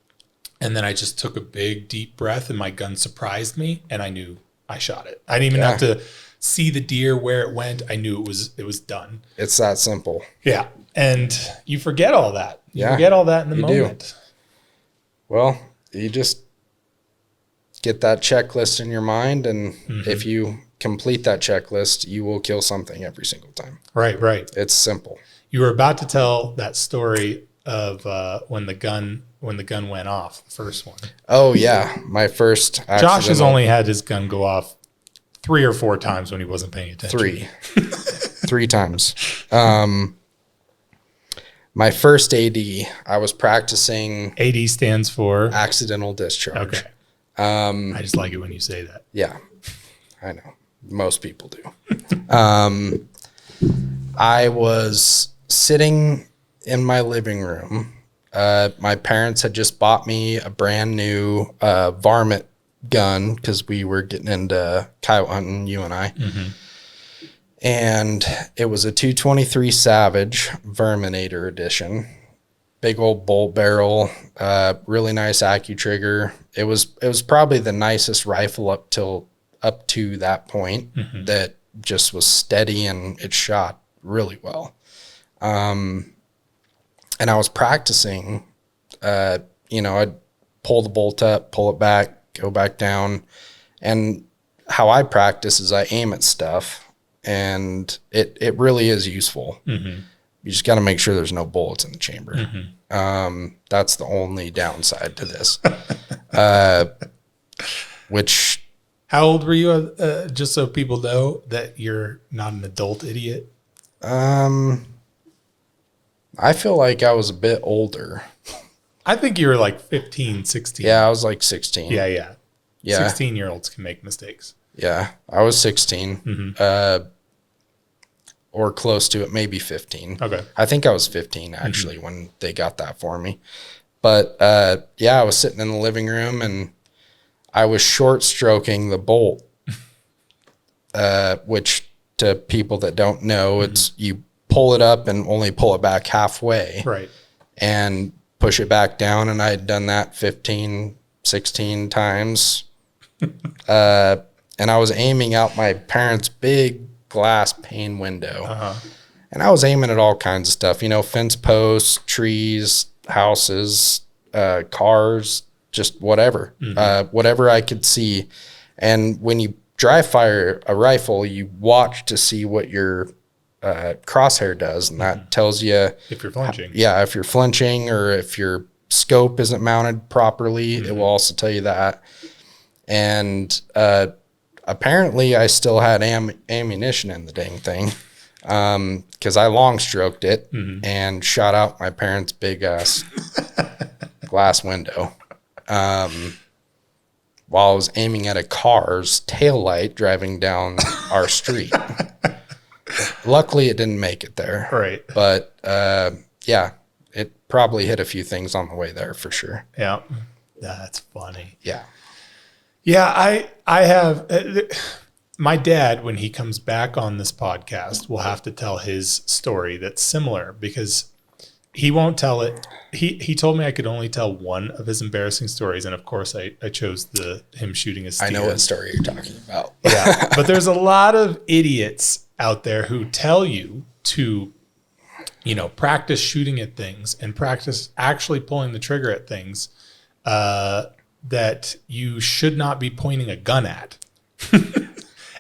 And then I just took a big deep breath and my gun surprised me and I knew I shot it. I didn't even have to see the deer where it went. I knew it was done. It's that simple. Yeah. And you forget all that. You forget all that in the moment. Do. Well, you just get that checklist in your mind, and if you complete that checklist, you will kill something every single time. Right. It's simple. You were about to tell that story of when the gun went off, the first one. Oh yeah, my first accidental. Josh has only had his gun go off 3 or 4 times when he wasn't paying attention. 3 times. My first AD, I was practicing. AD stands for accidental discharge. Okay. I just like it when you say that. Yeah, I know. Most people do. I was sitting in my living room. My parents had just bought me a brand new varmint gun because we were getting into coyote hunting, you and I. Mm-hmm. And it was a 223 Savage Verminator edition. Big old bolt barrel, really nice AccuTrigger. It was probably the nicest rifle up to that point that just was steady and it shot really well. And I was practicing, I'd pull the bolt up, pull it back, go back down. And how I practice is I aim at stuff, and it really is useful. Mm-hmm. You just got to make sure there's no bullets in the chamber. Mm-hmm. That's the only downside to this. How old were you? Just so people know that you're not an adult idiot. I feel like I was a bit older. I think you were like 15, 16. Yeah, I was like 16. Yeah. 16-year-olds can make mistakes. Yeah, I was 16. Mm-hmm. Or close to it, maybe 15. Okay. I think I was 15 actually when they got that for me. But I was sitting in the living room and I was short stroking the bolt, which to people that don't know, it's you pull it up and only pull it back halfway. Right. And push it back down. And I had done that 15, 16 times. And I was aiming out my parents' big glass pane window. And I was aiming at all kinds of stuff, fence posts, trees, houses, cars, just whatever, whatever I could see. And when you dry fire a rifle, you watch to see what your crosshair does. And that tells you if you're flinching. If you're flinching or if your scope isn't mounted properly, it will also tell you that. And apparently I still had ammunition in the dang thing because I long stroked it and shot out my parents' big ass glass window while I was aiming at a car's taillight driving down our street. Luckily, it didn't make it there. Right. But it probably hit a few things on the way there for sure. Yeah. That's funny. Yeah. Yeah, I have my dad, when he comes back on this podcast, will have to tell his story that's similar because He won't tell it. He told me I could only tell one of his embarrassing stories, and of course I chose him shooting a steer. I know what story you're talking about. Yeah, but there's a lot of idiots out there who tell you to, practice shooting at things and practice actually pulling the trigger at things that you should not be pointing a gun at.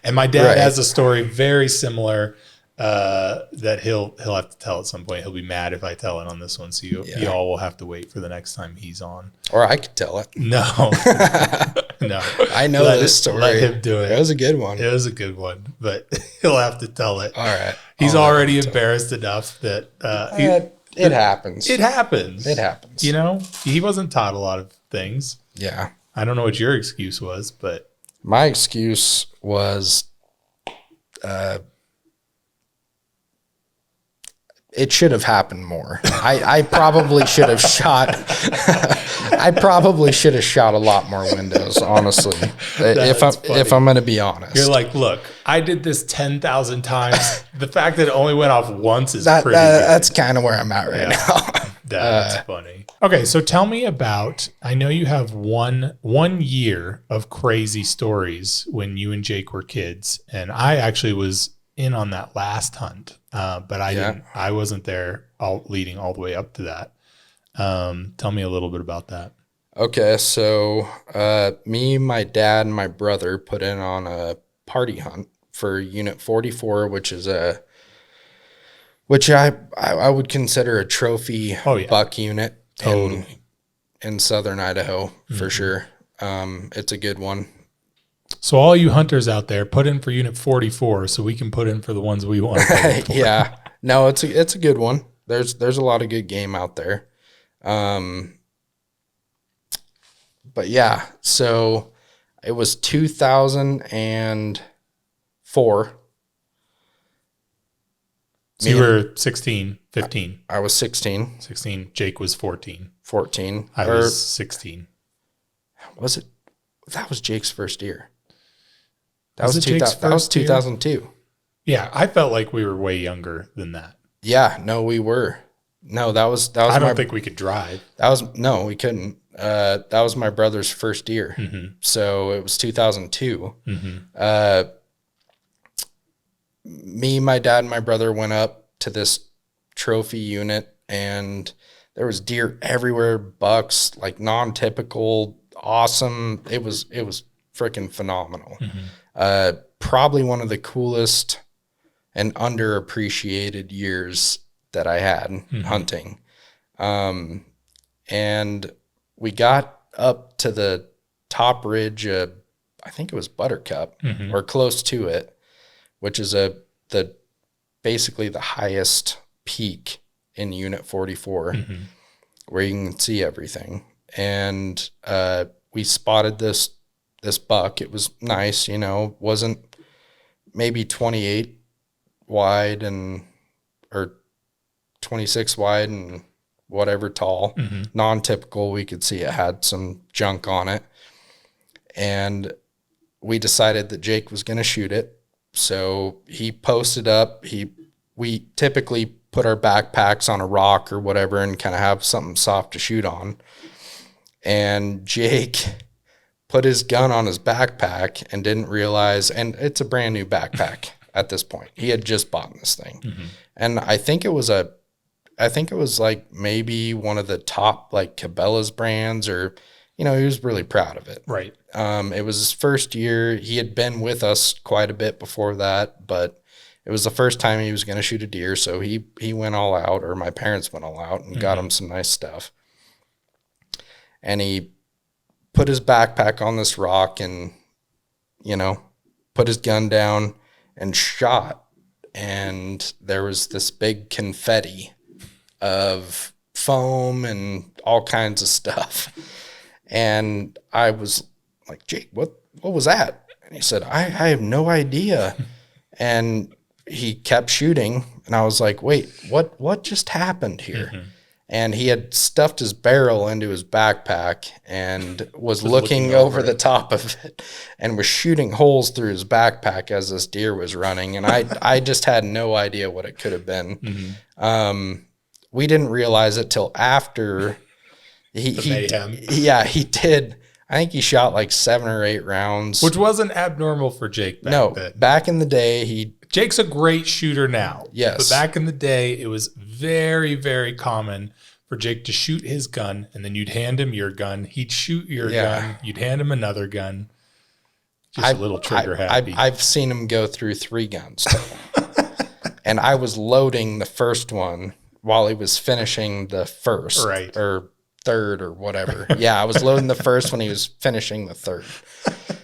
And my dad has a story very similar that he'll have to tell at some point. He'll be mad if I tell it on this one, so you all will have to wait for the next time he's on. Or I could tell it. No, no. I know this story. Let him do it. It was a good one. It was a good one, but he'll have to tell it. All right. He's already embarrassed enough that it happens. It happens. It happens. He wasn't taught a lot of things. Yeah. I don't know what your excuse was, but my excuse was it should have happened more. I probably should have shot. I probably should have shot a lot more windows, honestly. If I'm going to be honest, you're like, look, I did this 10,000 times. The fact that it only went off once is pretty. That's kind of where I'm at right now. That's funny. Okay, so tell me about. I know you have one year of crazy stories when you and Jake were kids, and I actually was in on that last hunt, but I wasn't there leading all the way up to that. Tell me a little bit about that. Okay, so me, my dad, and my brother put in on a party hunt for Unit 44, which I would consider a trophy buck unit in southern Idaho for sure. It's a good one. So all you hunters out there, put in for Unit 44 so we can put in for the ones we want to put in for. Yeah. No, it's a good one. There's a lot of good game out there. But yeah, so it was 2004. So you were 16, 15. I was 16. 16. Jake was 14. 14. I was 16. Was it? That was Jake's first year. That was 2002. Yeah, I felt like we were way younger than that. Yeah, no, we were. No, that was. I don't think we could drive. No, we couldn't. That was my brother's first year. Mm-hmm. So it was 2002. Mm-hmm. Me, my dad, and my brother went up to this trophy unit, and there was deer everywhere, bucks, like non-typical, awesome. It was freaking phenomenal. Mm-hmm. Probably one of the coolest and underappreciated years that I had hunting. And we got up to the top ridge of, I think it was Buttercup, or close to it, which is basically the highest peak in Unit 44, where you can see everything. And we spotted this buck. It was nice, wasn't maybe 28 wide or 26 wide and whatever tall, non-typical. We could see it had some junk on it. And we decided that Jake was going to shoot it. So he posted up. We typically put our backpacks on a rock or whatever and kind of have something soft to shoot on. And Jake put his gun on his backpack and didn't realize, and it's a brand new backpack at this point. He had just bought this thing. And I think it was like maybe one of the top like Cabela's brands, or, he was really proud of it. Right. It was his first year. He had been with us quite a bit before that, but it was the first time he was going to shoot a deer. So he went all out, or my parents went all out and got him some nice stuff. And he put his backpack on this rock and, put his gun down and shot. And there was this big confetti of foam and all kinds of stuff. And I was like, Jake, what was that? And he said, I have no idea. And he kept shooting. And I was like, wait, what just happened here? And he had stuffed his barrel into his backpack and was looking over the top of it and was shooting holes through his backpack as this deer was running. And I just had no idea what it could have been. we didn't realize it till after he did. I think he shot like 7 or 8 rounds, which wasn't abnormal for Jake back then. Back in the day, Jake's a great shooter now. Yes. But back in the day, it was very, very common for Jake to shoot his gun, and then you'd hand him your gun. He'd shoot your gun. You'd hand him another gun. Just a little trigger happy. I've seen him go through 3 guns. And I was loading the first one while he was finishing the first. Right. Or third or whatever. Yeah, I was loading the first when he was finishing the third.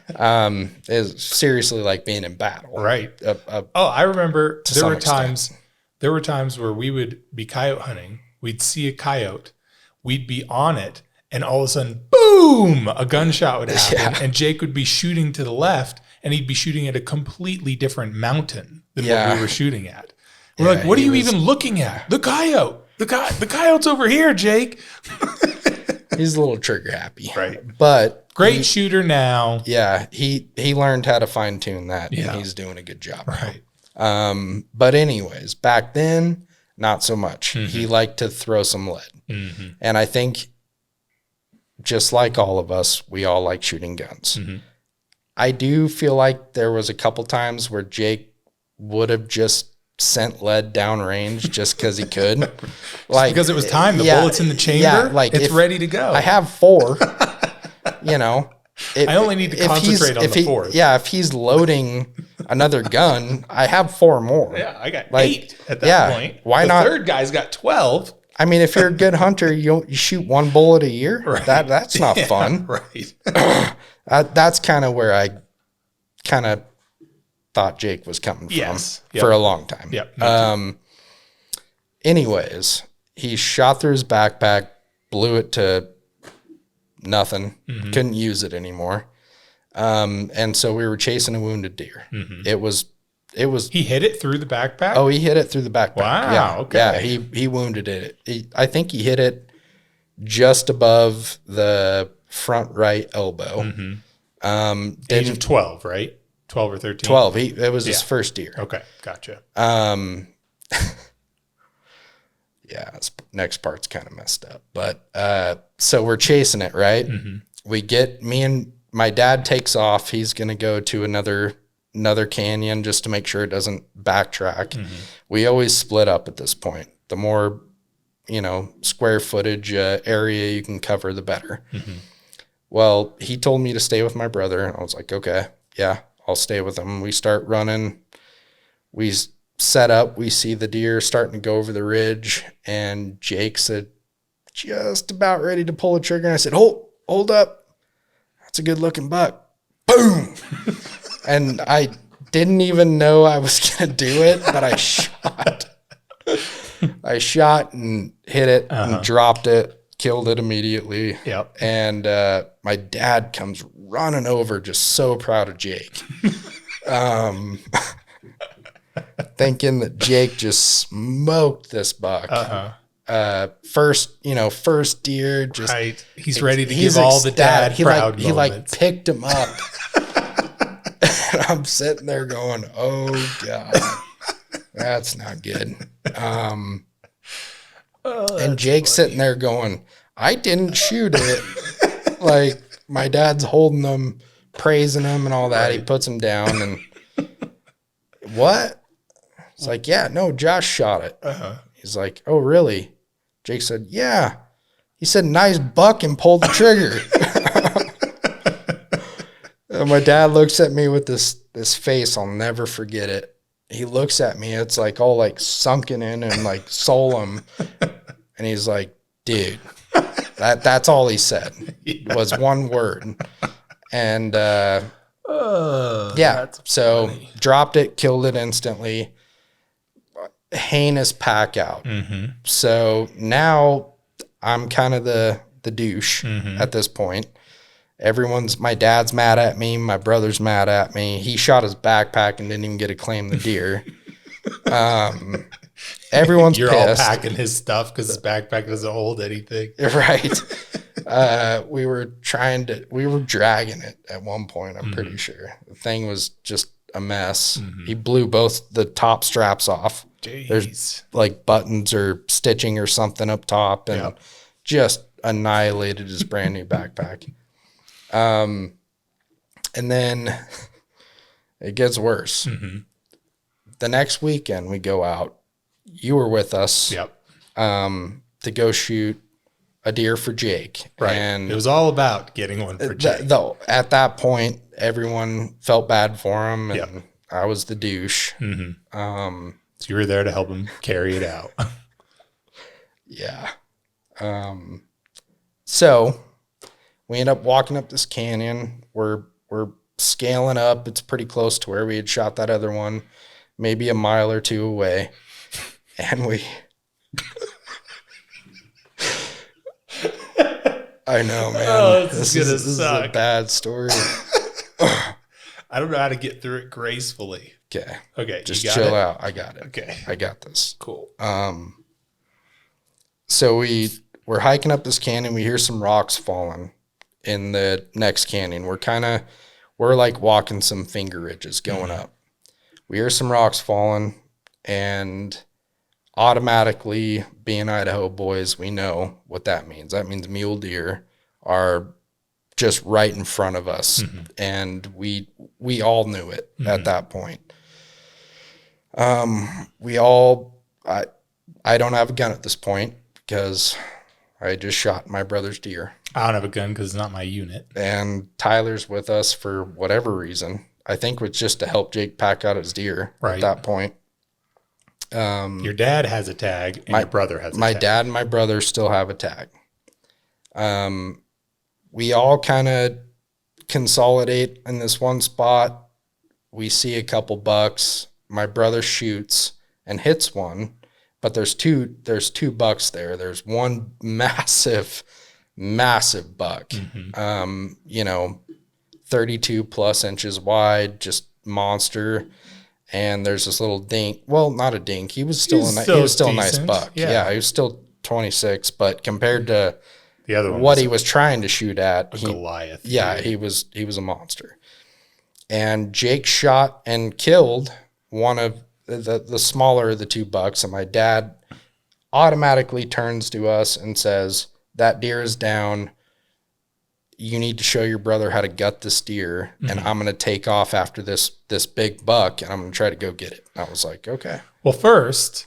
It was seriously like being in battle. Right. I remember there were times where we would be coyote hunting. We'd see a coyote. We'd be on it. And all of a sudden, boom, a gunshot would happen. And Jake would be shooting to the left, and he'd be shooting at a completely different mountain than what we were shooting at. We're like, what are you even looking at? The coyote. The coyote's over here, Jake. He's a little trigger happy. Right. But great shooter now. Yeah, he learned how to fine tune that, and he's doing a good job. Right. But anyways, back then, not so much. Mm-hmm. He liked to throw some lead. Mm-hmm. And I think just like all of us, we all like shooting guns. Mm-hmm. I do feel like there was a couple times where Jake would have just sent lead downrange just because he could. Like because it was time. The bullet's in the chamber. Yeah, like it's ready to go. I have 4. You know. I only need to concentrate on the 4th. Yeah, if he's loading another gun, I have 4 more. Yeah, I got 8 at that point. Why not? The third guy's got 12. I mean, if you're a good hunter, you shoot 1 bullet a year. Right. That's not fun. Right. That's kind of where I kind of thought Jake was coming from for a long time. Yep. Anyways, he shot through his backpack, blew it to nothing, couldn't use it anymore. And so we were chasing a wounded deer. Mm-hmm. It was he hit it through the backpack? Oh, he hit it through the backpack. Wow. Yeah. Okay. Yeah, he wounded it. I think he hit it just above the front right elbow. Mm-hmm. Age of 12, right? 12 or 13? 12. It was his first deer. Okay, gotcha. Yeah, this next part's kind of messed up. But so we're chasing it, right? Mm-hmm. Me and my dad takes off. He's going to go to another canyon just to make sure it doesn't backtrack. Mm-hmm. We always split up at this point. The more, square footage area you can cover, the better. Mm-hmm. Well, he told me to stay with my brother, and I was like, okay, yeah, I'll stay with him. We start running. We set up. We see the deer starting to go over the ridge, and Jake's just about ready to pull the trigger. And I said, hold up. That's a good looking buck. Boom. And I didn't even know I was going to do it, but I shot. I shot and hit it and dropped it. Killed it immediately. Yep. And my dad comes running over, just so proud of Jake. Thinking that Jake just smoked this buck. First deer. Just right. He's ready to give all the dad proud moments. He picked him up. And I'm sitting there going, oh God, that's not good. And Jake's sitting there going, I didn't shoot it. Like, my dad's holding him, praising him and all that. Right. He puts him down and what? It's like, yeah, no, Josh shot it. He's like, oh, really? Jake said, yeah. He said, nice buck, and pulled the trigger. And my dad looks at me with this face. I'll never forget it. He looks at me. It's like all like sunken in and like solemn. And he's like, dude, that's all he said was one word. And so funny. Dropped it, killed it instantly. Heinous pack out. Mm-hmm. So now I'm kind of the douche at this point. My dad's mad at me. My brother's mad at me. He shot his backpack and didn't even get to claim the deer. Everyone's You're pissed. all packing his stuff because his backpack doesn't hold anything. Right. We were dragging it at one point, I'm pretty sure. The thing was just a mess. He blew both the top straps off. Jeez. There's like buttons or stitching or something up top, and just annihilated his brand new backpack. And then it gets worse. The next weekend we go out. You were with us. To go shoot a deer for Jake. Right. And it was all about getting one for Jake. At that point, everyone felt bad for him, and I was the douche. So you were there to help him carry it out. Yeah. So we end up walking up this canyon. We're scaling up. It's pretty close to where we had shot that other one, maybe a mile or two away. And we... I know, man. Oh, this is a bad story. I don't know how to get through it gracefully. Okay. Just chill out. I got it. Okay. I got this. Cool. So we're hiking up this canyon. We hear some rocks falling in the next canyon. We're like walking some finger ridges going up. We hear some rocks falling, and automatically, being Idaho boys, we know what that means. That means mule deer are just right in front of us, and we all knew it at that point. I don't have a gun at this point because I just shot my brother's deer. I don't have a gun because it's not my unit. And Tyler's with us for whatever reason. I think it's just to help Jake pack out his deer at that point. Your dad has a tag, and your brother has a tag. My dad and my brother still have a tag. We all kind of consolidate in this one spot. We see a couple bucks. My brother shoots and hits one, but there's two bucks there. There's one massive buck, 32 plus inches wide, just monster. And there's this little dink. Well, not a dink. He was still a nice buck. Yeah, he was still 26, but compared to the other one, what he was trying to shoot at, Goliath. Yeah, he was a monster. And Jake shot and killed one of the smaller of the two bucks, and my dad automatically turns to us and says, "That deer is down. You need to show your brother how to gut this deer, and I'm going to take off after this big buck, and I'm going to try to go get it." I was like, okay. Well, first,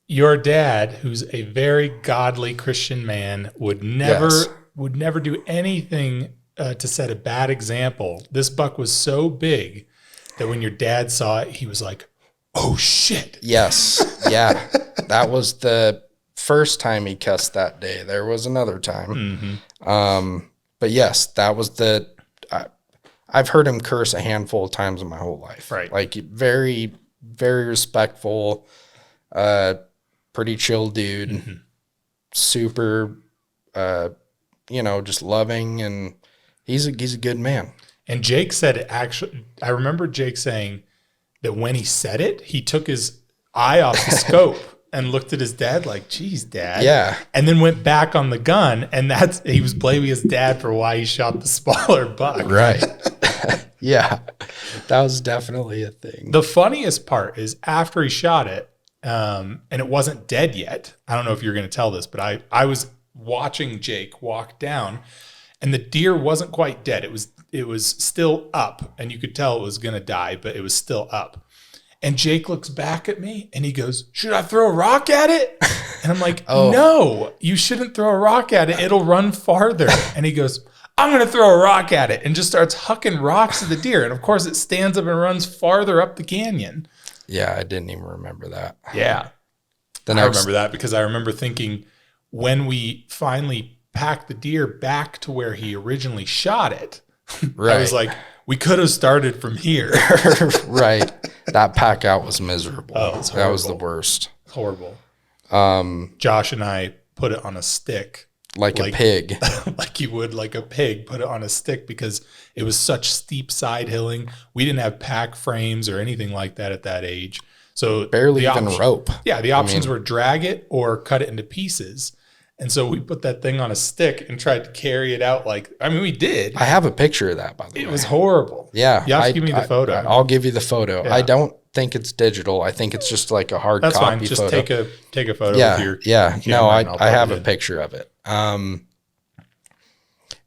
your dad, who's a very godly Christian man, would never do anything to set a bad example. This buck was so big that when your dad saw it, he was like, "Oh shit." Yes. Yeah. That was the first time he cussed that day. There was another time. But yes, that was I've heard him curse a handful of times in my whole life. Right. Like very, very respectful, pretty chill dude, super, just loving, and he's a good man. And Jake said it actually, I remember Jake saying that when he said it, he took his eye off the scope and looked at his dad like, "Geez, Dad." Yeah. And then went back on the gun, and he was blaming his dad for why he shot the smaller buck. Right. Yeah. That was definitely a thing. The funniest part is after he shot it, and it wasn't dead yet. I don't know if you're going to tell this, but I was watching Jake walk down, and the deer wasn't quite dead. It was still up, and you could tell it was going to die, but it was still up. And Jake looks back at me and he goes, "Should I throw a rock at it?" And I'm like, "No, you shouldn't throw a rock at it. It'll run farther." And he goes, "I'm going to throw a rock at it," and just starts hucking rocks at the deer. And of course it stands up and runs farther up the canyon. Yeah. I didn't even remember that. Yeah. I remember that because I remember thinking when we finally packed the deer back to where he originally shot it, right. I was like, we could have started from here. Right. That pack out was miserable. Oh, it was that was the worst. Horrible. Josh and I put it on a stick. Like a pig. Like you would like a pig, put it on a stick because it was such steep side hilling. We didn't have pack frames or anything like that at that age. So barely even rope. Yeah, the options were drag it or cut it into pieces. And so we put that thing on a stick and tried to carry it out. We did. I have a picture of that, by the way. It was horrible. Yeah. You have to give me the photo. I'll give you the photo. Yeah. I don't think it's digital. I think it's just like a hard That's copy fine. Just photo. take a photo Yeah. with your Yeah. camera No, and I'll I put have it a in. picture of it.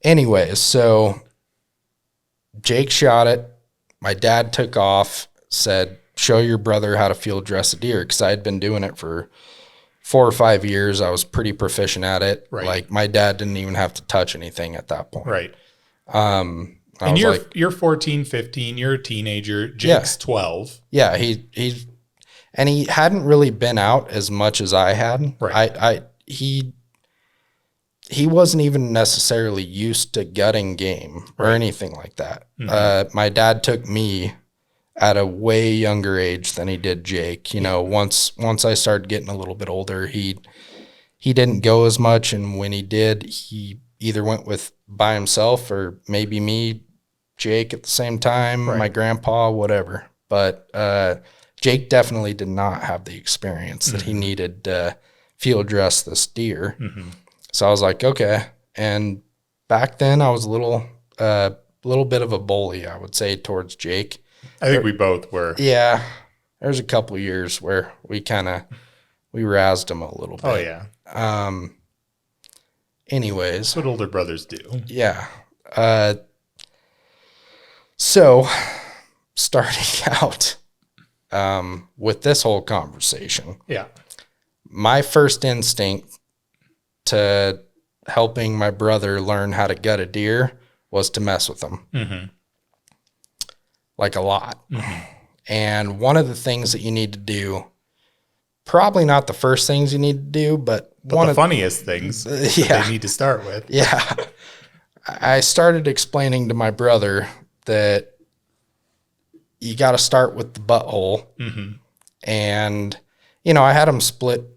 Anyways, so Jake shot it. My dad took off, said, show your brother how to field dress a deer, because I had been doing it for 4 or 5 years. I was pretty proficient at it. Right. Like, my dad didn't even have to touch anything at that point. Right. And you're 14, 15, you're a teenager. Jake's 12. Yeah, he hadn't really been out as much as I had. Right. He wasn't even necessarily used to gutting game or anything like that. Mm-hmm. My dad took me at a way younger age than he did Jake. You know, once I started getting a little bit older, he didn't go as much, and when he did, he either went with by himself or maybe me, Jake at the same time, my grandpa, whatever. But Jake definitely did not have the experience that he needed to field dress this deer. Mm-hmm. So I was like, okay. And back then I was a little bit of a bully, I would say, towards Jake. I think we both were. Yeah. There's a couple of years where we razzed him a little bit. Oh yeah. Anyways. That's what older brothers do. Yeah. So starting out with this whole conversation. Yeah. My first instinct to helping my brother learn how to gut a deer was to mess with him. Mm-hmm. Like a lot. Mm-hmm. And one of the things that you need to do, probably not the first things you need to do, but one the of funniest things they need to start with. Yeah. I started explaining to my brother that you got to start with the butthole. Mm-hmm. And, you know, I had him split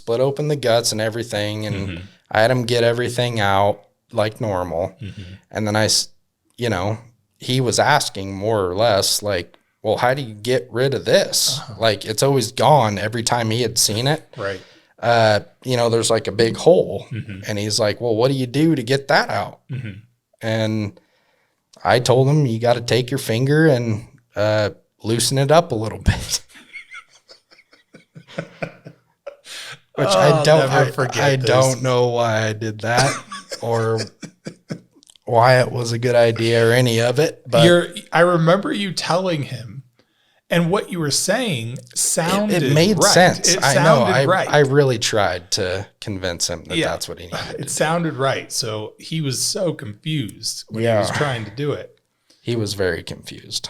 open the guts and everything. And I had him get everything out like normal. Mm-hmm. And then he was asking more or less like, well, how do you get rid of this? Like, it's always gone every time he had seen it. Right. There's like a big hole. Mm-hmm. And he's like, well, what do you do to get that out? Mm-hmm. And I told him, you got to take your finger and loosen it up a little bit. Which I don't know why I did that or why it was a good idea or any of it. But I remember you telling him, and what you were saying sounded it made right. sense. It I know. right. I really tried to convince him that that's what he needed. It sounded right. So he was so confused when he was trying to do it. He was very confused,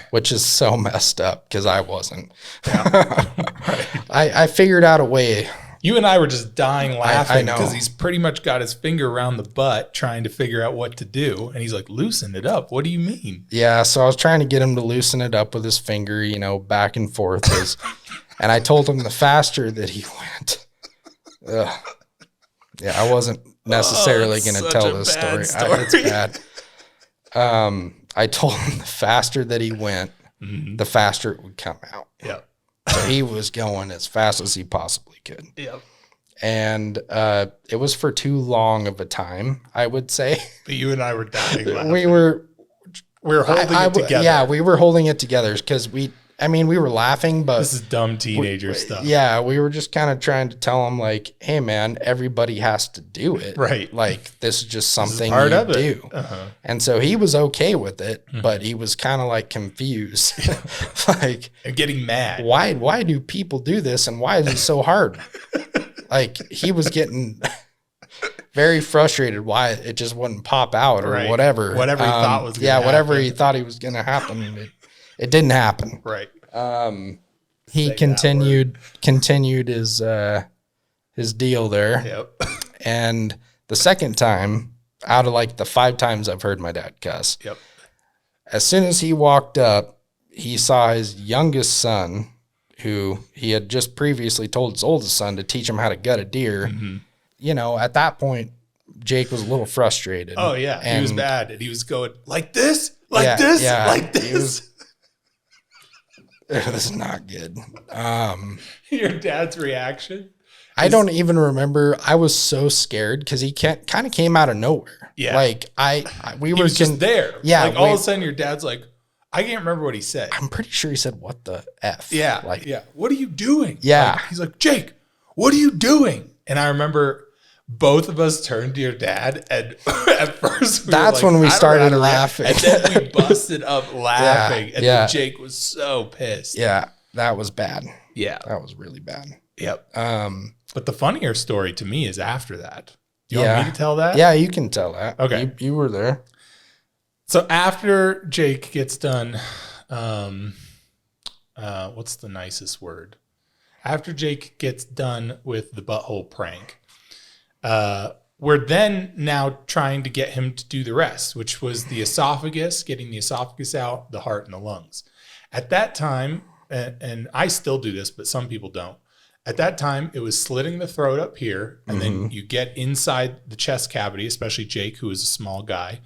which is so messed up because I wasn't. Yeah. Right. I figured out a way. You and I were just dying laughing because he's pretty much got his finger around the butt trying to figure out what to do. And he's like, loosen it up. What do you mean? Yeah. So I was trying to get him to loosen it up with his finger, back and forth. And I told him the faster that he went. Yeah, I wasn't necessarily going to tell this story. It's bad. I told him the faster that he went, the faster it would come out. Yeah. So he was going as fast as he possibly could. Yep. And it was for too long of a time, I would say. But you and I were dying laughing. We were holding it together. Yeah, we were holding it together because we were laughing, but this is dumb teenager stuff. Yeah, we were just kind of trying to tell him like, hey man, everybody has to do it. Right. Like this is just something you do. Uh-huh. And so he was okay with it, but he was kind of like confused. Like and getting mad. Why do people do this and why is it so hard? Like he was getting very frustrated why it just wouldn't pop out or whatever. Whatever he thought was going to happen. Whatever he thought he was going to happen. It didn't happen. Right. He continued his deal there. Yep. And the second time, out of like the 5 times I've heard my dad cuss. Yep. As soon as he walked up, he saw his youngest son, who he had just previously told his oldest son to teach him how to gut a deer. Mm-hmm. At that point, Jake was a little frustrated. Oh yeah, and he was mad, and he was going like this, like this. It was not good. Your dad's reaction I don't even remember. I was so scared because he kind of came out of nowhere. Yeah. Like we were just there. Yeah. Like all of a sudden your dad's like, I can't remember what he said. I'm pretty sure he said, "What the F?" Yeah. Like, yeah. What are you doing? Yeah. Like, he's like, Jake, what are you doing? And I remember both of us turned to your dad, and at first that's when we started laughing. And then we busted up laughing. Yeah, and then Jake was so pissed. Yeah. That was bad. Yeah. That was really bad. Yep. But the funnier story to me is after that. Do you Yeah. want me to tell that? Yeah, you can tell that. Okay. You were there. So after Jake gets done, what's the nicest word? After Jake gets done with the butthole prank, we're then now trying to get him to do the rest, which was the esophagus, getting the esophagus out, the heart, and the lungs. At that time, and I still do this, but some people don't. At that time, it was slitting the throat up here, and then you get inside the chest cavity, especially Jake, who is a small guy,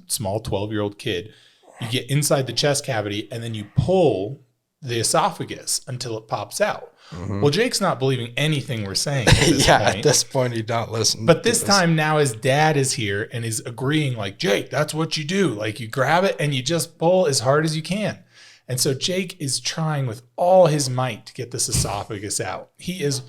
small 12-year-old kid. You get inside the chest cavity, and then you pull the esophagus until it pops out. Well, Jake's not believing anything we're saying at this point. At this point, he's not listening. But this time now his dad is here and is agreeing like, Jake, that's what you do. Like you grab it and you just pull as hard as you can. And so Jake is trying with all his might to get this esophagus out. He is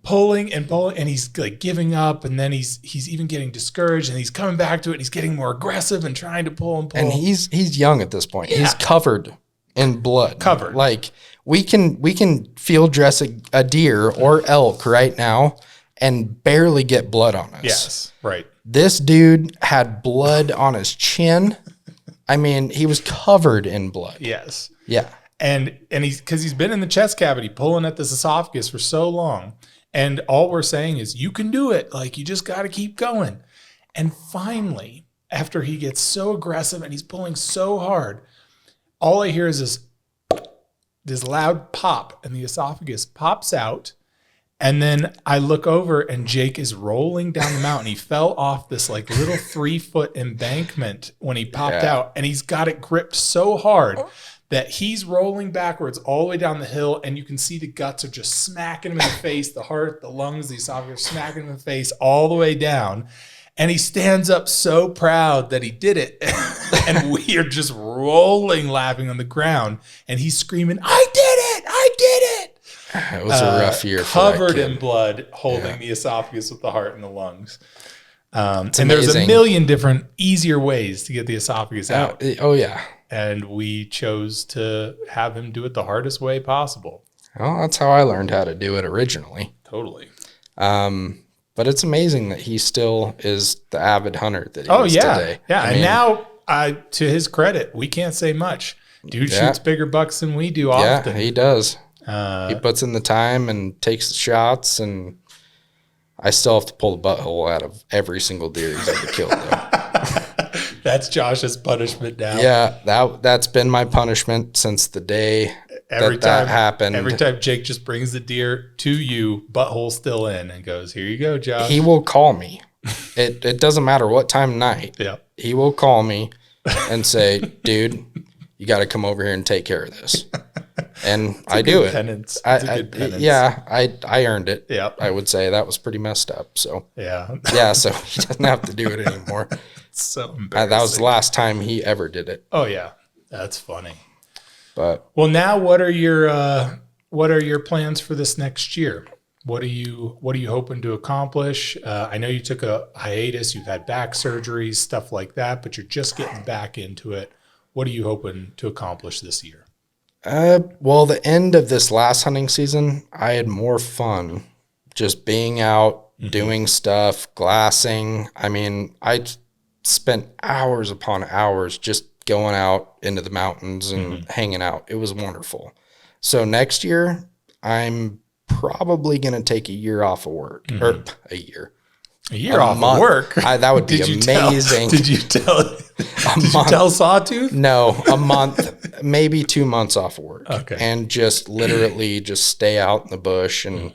pulling and pulling, and he's like giving up, and then he's even getting discouraged, and he's coming back to it, and he's getting more aggressive and trying to pull and pull. And he's young at this point. Yeah. He's covered in blood. Covered. Like we can field dress a deer or elk right now and barely get blood on us. Yes, right. This dude had blood on his chin. I mean, he was covered in blood. Yes. Yeah. And he's been in the chest cavity pulling at this esophagus for so long. And all we're saying is, you can do it. Like, you just got to keep going. And finally, after he gets so aggressive and he's pulling so hard, all I hear is this loud pop, and the esophagus pops out. And then I look over, and Jake is rolling down the mountain. He fell off this like little 3-foot embankment when he popped out, and he's got it gripped so hard that he's rolling backwards all the way down the hill, and you can see the guts are just smacking him in the face, the heart, the lungs, the esophagus, smacking him in the face all the way down. And he stands up so proud that he did it. And we are just rolling, laughing on the ground. And he's screaming, I did it! I did it! It was a rough year for covered that kid. in blood, holding the esophagus with the heart and the lungs. And amazing. there's a million different, easier ways to get the esophagus out. Oh, yeah. And we chose to have him do it the hardest way possible. Well, that's how I learned how to do it originally. Totally. But it's amazing that he still is the avid hunter that he is today. Yeah. I And mean, now, to his credit, we can't say much. Dude shoots bigger bucks than we do often. Yeah, he does. He puts in the time and takes the shots, and I still have to pull the butthole out of every single deer he's ever killed, though. That's Josh's punishment now. Yeah, that's been my punishment since the day that happened. Every time Jake just brings the deer to you, butthole still in, and goes, here you go, Josh. He will call me. It doesn't matter what time of night. Yeah. He will call me and say, dude, you got to come over here and take care of this. And I do it. Penance. It's a good penance. Yeah, I earned it. Yeah. I would say that was pretty messed up. So yeah. So he doesn't have to do it anymore. So embarrassing. That was the last time he ever did it. Oh yeah, that's funny. But well, now what are your plans for this next year? What are you hoping to accomplish? I know you took a hiatus. You've had back surgeries, stuff like that, but you're just getting back into it. What are you hoping to accomplish this year? Well, the end of this last hunting season, I had more fun just being out, doing stuff, glassing. I mean, I spent hours upon hours just going out into the mountains and hanging out. It was wonderful. So next year, I'm probably going to take a year off of work, or a year. A year off of work? That would be amazing. Did you tell Sawtooth? No, a month, maybe 2 months off of work. Okay. And just literally just stay out in the bush and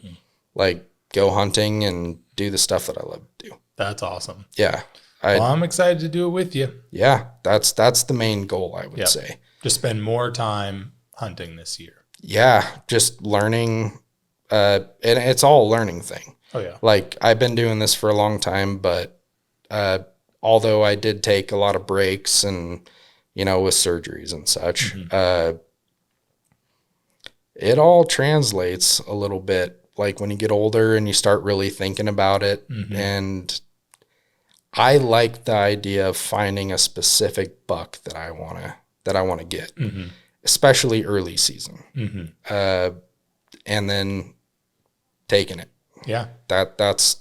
like go hunting and do the stuff that I love to do. That's awesome. Yeah. I'm excited to do it with you. Yeah, that's the main goal, I would say. To spend more time hunting this year. Yeah, just learning And it's all a learning thing. Oh yeah. Like I've been doing this for a long time, but although I did take a lot of breaks and, with surgeries and such, it all translates a little bit. Like when you get older and you start really thinking about it. And I like the idea of finding a specific buck that I want to get, especially early season. And then taking it. Yeah. That's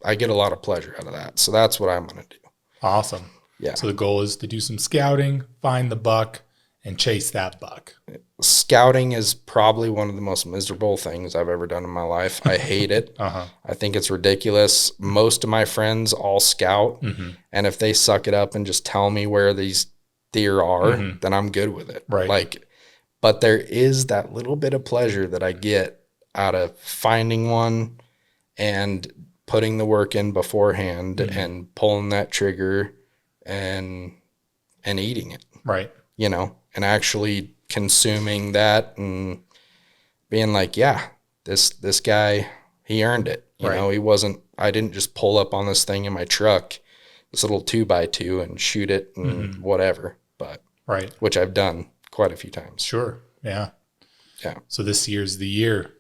I get a lot of pleasure out of that. So that's what I'm going to do. Awesome. Yeah. So the goal is to do some scouting, find the buck, and chase that buck. Scouting is probably one of the most miserable things I've ever done in my life. I hate it. I think it's ridiculous. Most of my friends all scout, and if they suck it up and just tell me where these deer are, then I'm good with it. Right. But there is that little bit of pleasure that I get out of finding one and putting the work in beforehand and pulling that trigger and eating it. Right. And actually consuming that and being like, yeah, this guy, he earned it. I didn't just pull up on this thing in my truck, this little 2x2 and shoot it and whatever, but which I've done quite a few times. Sure. Yeah. Yeah. So this year's the year.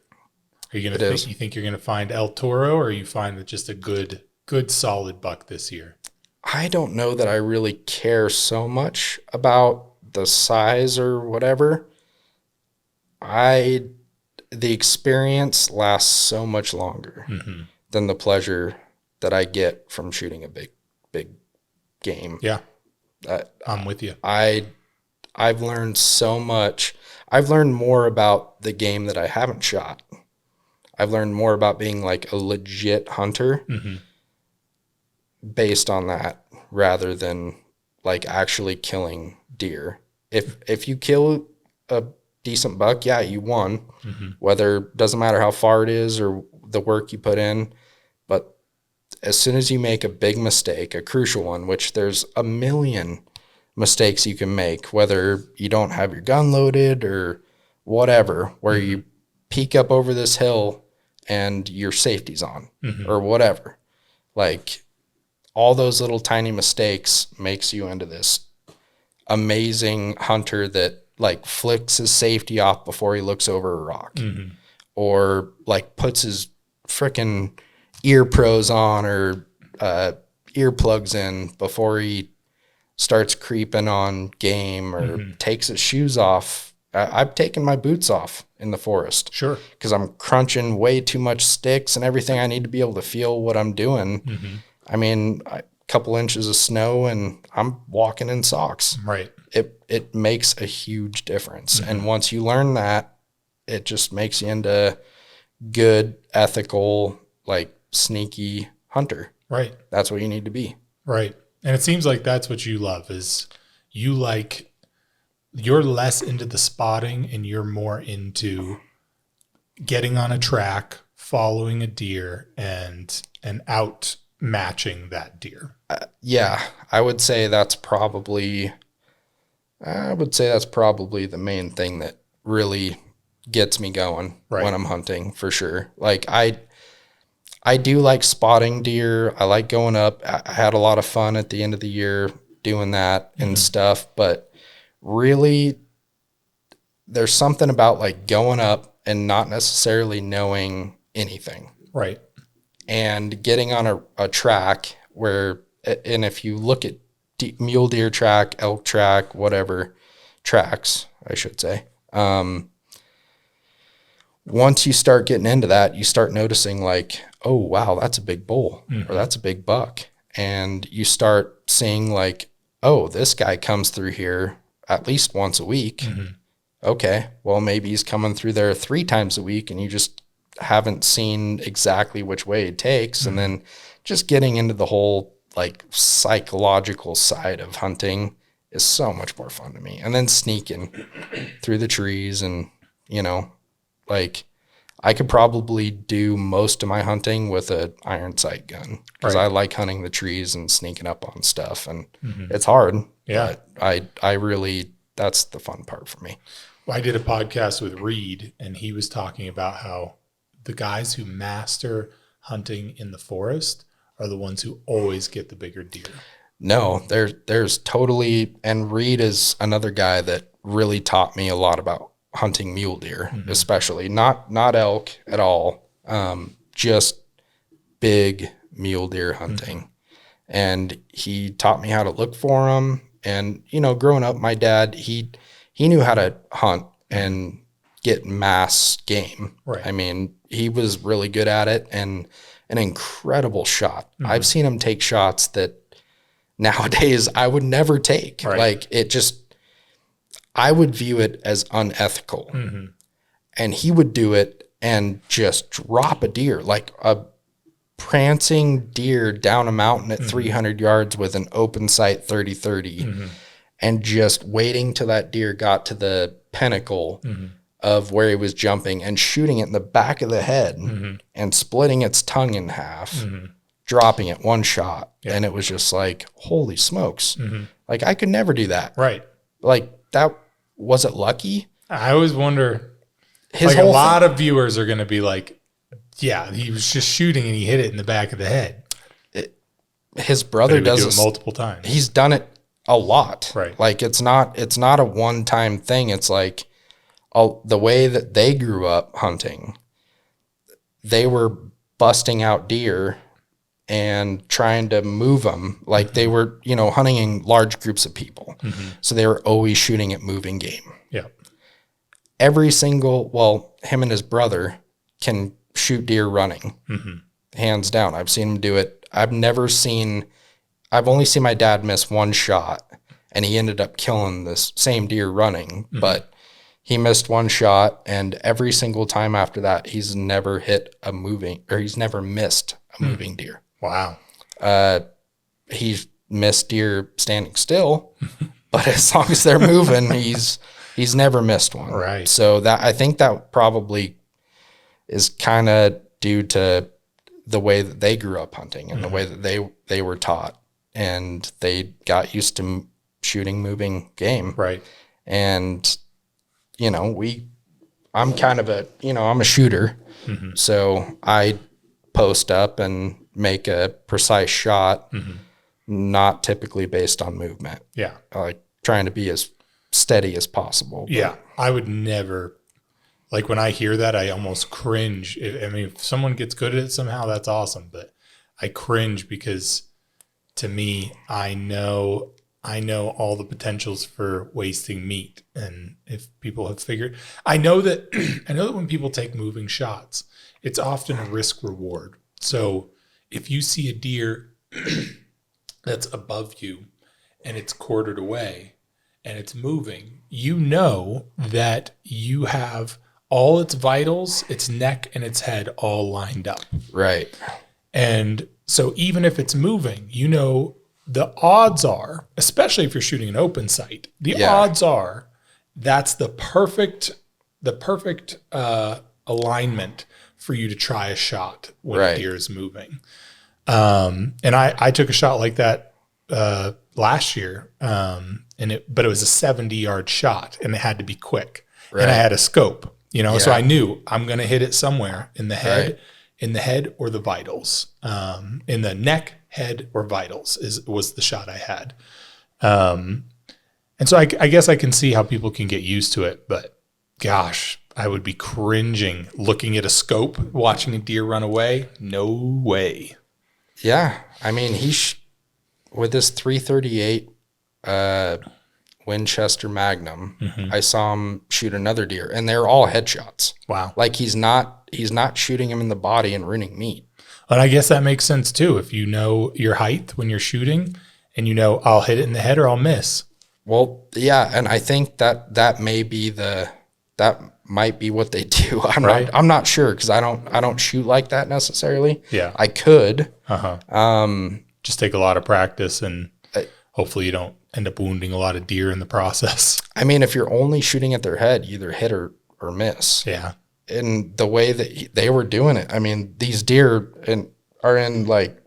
Are you think you're going to find El Toro, or you find that just a good solid buck this year? I don't know that I really care so much about the size or whatever. The experience lasts so much longer than the pleasure that I get from shooting a big game. Yeah. I'm with you. I've learned so much. I've learned more about the game that I haven't shot. I've learned more about being like a legit hunter based on that rather than like actually killing deer. If you kill a decent buck, yeah, you won. Doesn't matter how far it is or the work you put in. But as soon as you make a big mistake, a crucial one, which there's a million mistakes you can make, whether you don't have your gun loaded or whatever, where you peek up over this hill and your safety's on or whatever. Like all those little tiny mistakes makes you into this amazing hunter that like flicks his safety off before he looks over a rock or like puts his frickin' ear pros on or earplugs in before he starts creeping on game or takes his shoes off. I've taken my boots off in the forest. Sure. Because I'm crunching way too much sticks and everything. I need to be able to feel what I'm doing. I mean, a couple inches of snow and I'm walking in socks. Right. It makes a huge difference. And once you learn that, it just makes you into good, ethical, like sneaky hunter. Right. That's what you need to be. Right. And it seems like that's what you love is you're less into the spotting and you're more into getting on a track, following a deer and out matching that deer. Yeah, I would say that's probably the main thing that really gets me going when I'm hunting, for sure. Like I do like spotting deer. I like going up. I had a lot of fun at the end of the year doing that and stuff, but really there's something about like going up and not necessarily knowing anything. Right. And getting on a track where, and if you look at mule deer track, elk track, whatever tracks, I should say, once you start getting into that, you start noticing like, oh, wow, that's a big bull or that's a big buck. And you start seeing like, oh, this guy comes through here at least once a week. Okay, well, maybe he's coming through there 3 times a week and you just haven't seen exactly which way it takes. And then just getting into the whole like psychological side of hunting is so much more fun to me. And then sneaking through the trees and, like I could probably do most of my hunting with an iron sight gun because I like hunting the trees and sneaking up on stuff, and it's hard. Yeah. But I really, that's the fun part for me. Well, I did a podcast with Reed and he was talking about how the guys who master hunting in the forest are the ones who always get the bigger deer. No, there's totally, and Reed is another guy that really taught me a lot about hunting mule deer, especially not elk at all, just big mule deer hunting. And he taught me how to look for them. And, you know, growing up, my dad, he knew how to hunt and get mass game. Right. I mean, he was really good at it and an incredible shot. I've seen him take shots that nowadays I would never take. Right. Like, it just, I would view it as unethical. And he would do it and just drop a deer, like a prancing deer down a mountain at 300 yards with an open sight 30-30 and just waiting till that deer got to the pinnacle of where he was jumping and shooting it in the back of the head and splitting its tongue in half, dropping it one shot. Yeah. And it was just like, holy smokes. Like, I could never do that. Right. Like, that, was it lucky? I always wonder, His like a whole lot of viewers are going to be like, yeah, he was just shooting and he hit it in the back of the head. His But brother he would does do it this multiple times. He's done it a lot. Right. Like, it's not a one-time thing. It's like the way that they grew up hunting, they were busting out deer and trying to move them. Like, they were, you know, hunting in large groups of people. So they were always shooting at moving game. Yeah. Him and his brother can shoot deer running, hands down. I've seen him do it. I've only seen my dad miss one shot, and he ended up killing this same deer running, but he missed one shot, and every single time after that, he's never missed a moving deer. Wow. He's missed deer standing still, but as long as they're moving, he's never missed one. Right. So I think that probably is kind of due to the way that they grew up hunting and the way that they were taught, and they got used to shooting moving game. Right. And, you know, I'm a shooter. So I post up and make a precise shot, not typically based on movement. Yeah. Like, trying to be as steady as possible. Yeah. I would never, like, when I hear that, I almost cringe. If someone gets good at it somehow, that's awesome. But I cringe because, to me, I know all the potentials for wasting meat. And if people have figured, I know that when people take moving shots, it's often a risk reward. So if you see a deer that's above you and it's quartered away and it's moving, you know that you have all its vitals, its neck and its head all lined up. Right. And so even if it's moving, you know, the odds are, especially if you're shooting an open sight, odds are that's the perfect alignment for you to try a shot when a deer is moving. And I took a shot like that last year, but it was a 70-yard shot, and it had to be quick. Right. And I had a scope, you know, so I knew I'm going to hit it somewhere in the head, or the vitals, in the neck, head, or vitals was the shot I had. And so I guess I can see how people can get used to it, but gosh, I would be cringing looking at a scope, watching a deer run away. No way. Yeah. I mean, with this 338 Winchester Magnum, I saw him shoot another deer, and they're all headshots. Wow. Like, he's not shooting him in the body and ruining meat. And I guess that makes sense too. If you know your height when you're shooting, and you know, I'll hit it in the head or I'll miss. Well, yeah. And I think that might be what they do. I'm not sure, because I don't shoot like that necessarily. Yeah. I could. Just take a lot of practice, and hopefully you don't end up wounding a lot of deer in the process. I mean, if you're only shooting at their head, you either hit or miss. Yeah. And the way that they were doing it, I mean, these deer are in, like,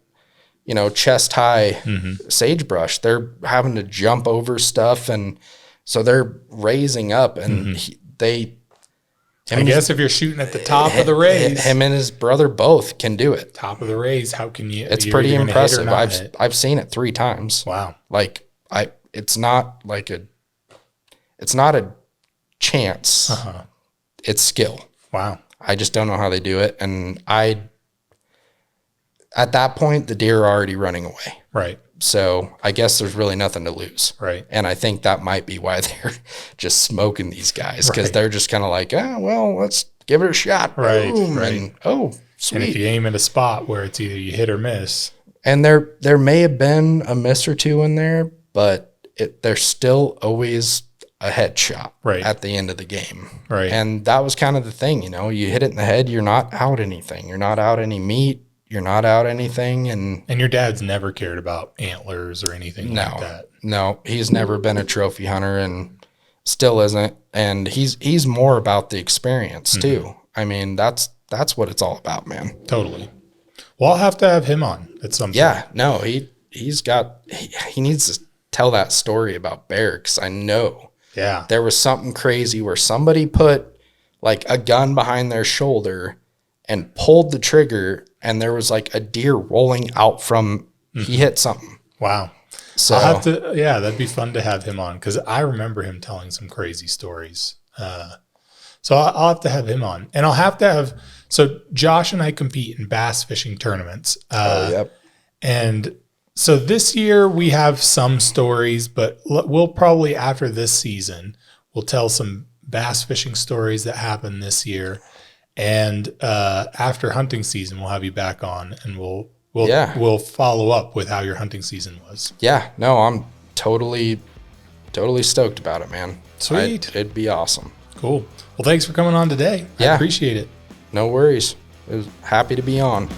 you know, chest high sagebrush. They're having to jump over stuff, and so they're raising up, and I guess if you're shooting at the top of the rays, him and his brother both can do it. Top of the rays, how can you? It's pretty impressive. I've seen it 3 times. Wow. Like it's not a chance. It's skill. Wow. I just don't know how they do it. And at that point, the deer are already running away. Right. So I guess there's really nothing to lose. Right. And I think that might be why they're just smoking these guys, because they're just kind of like, well, let's give it a shot. Right. Boom. Right. And sweet. And if you aim at a spot where it's either you hit or miss. And there may have been a miss or two in there, but there's still always a headshot at the end of the game. Right. And that was kind of the thing, you hit it in the head, you're not out anything. You're not out any meat. You're not out anything. And your dad's never cared about antlers or anything like that. No, he's never been a trophy hunter and still isn't. And he's more about the experience too. I mean, that's what it's all about, man. Totally. Well, I'll have to have him on at some point. Yeah, no, he needs to tell that story about bear, because I know there was something crazy where somebody put like a gun behind their shoulder and pulled the trigger, and there was like a deer rolling out from, he hit something. Wow. So I'll have to, that'd be fun to have him on, because I remember him telling some crazy stories. So I'll have to have him on, and I'll have to have, so Josh and I compete in bass fishing tournaments. And so this year we have some stories, but we'll probably, after this season, we'll tell some bass fishing stories that happened this year. And after hunting season, we'll have you back on, and we'll follow up with how your hunting season was. Yeah, no, I'm totally stoked about it, man. Sweet. It'd be awesome. Cool. Well, thanks for coming on today. I appreciate it. No worries. I was happy to be on.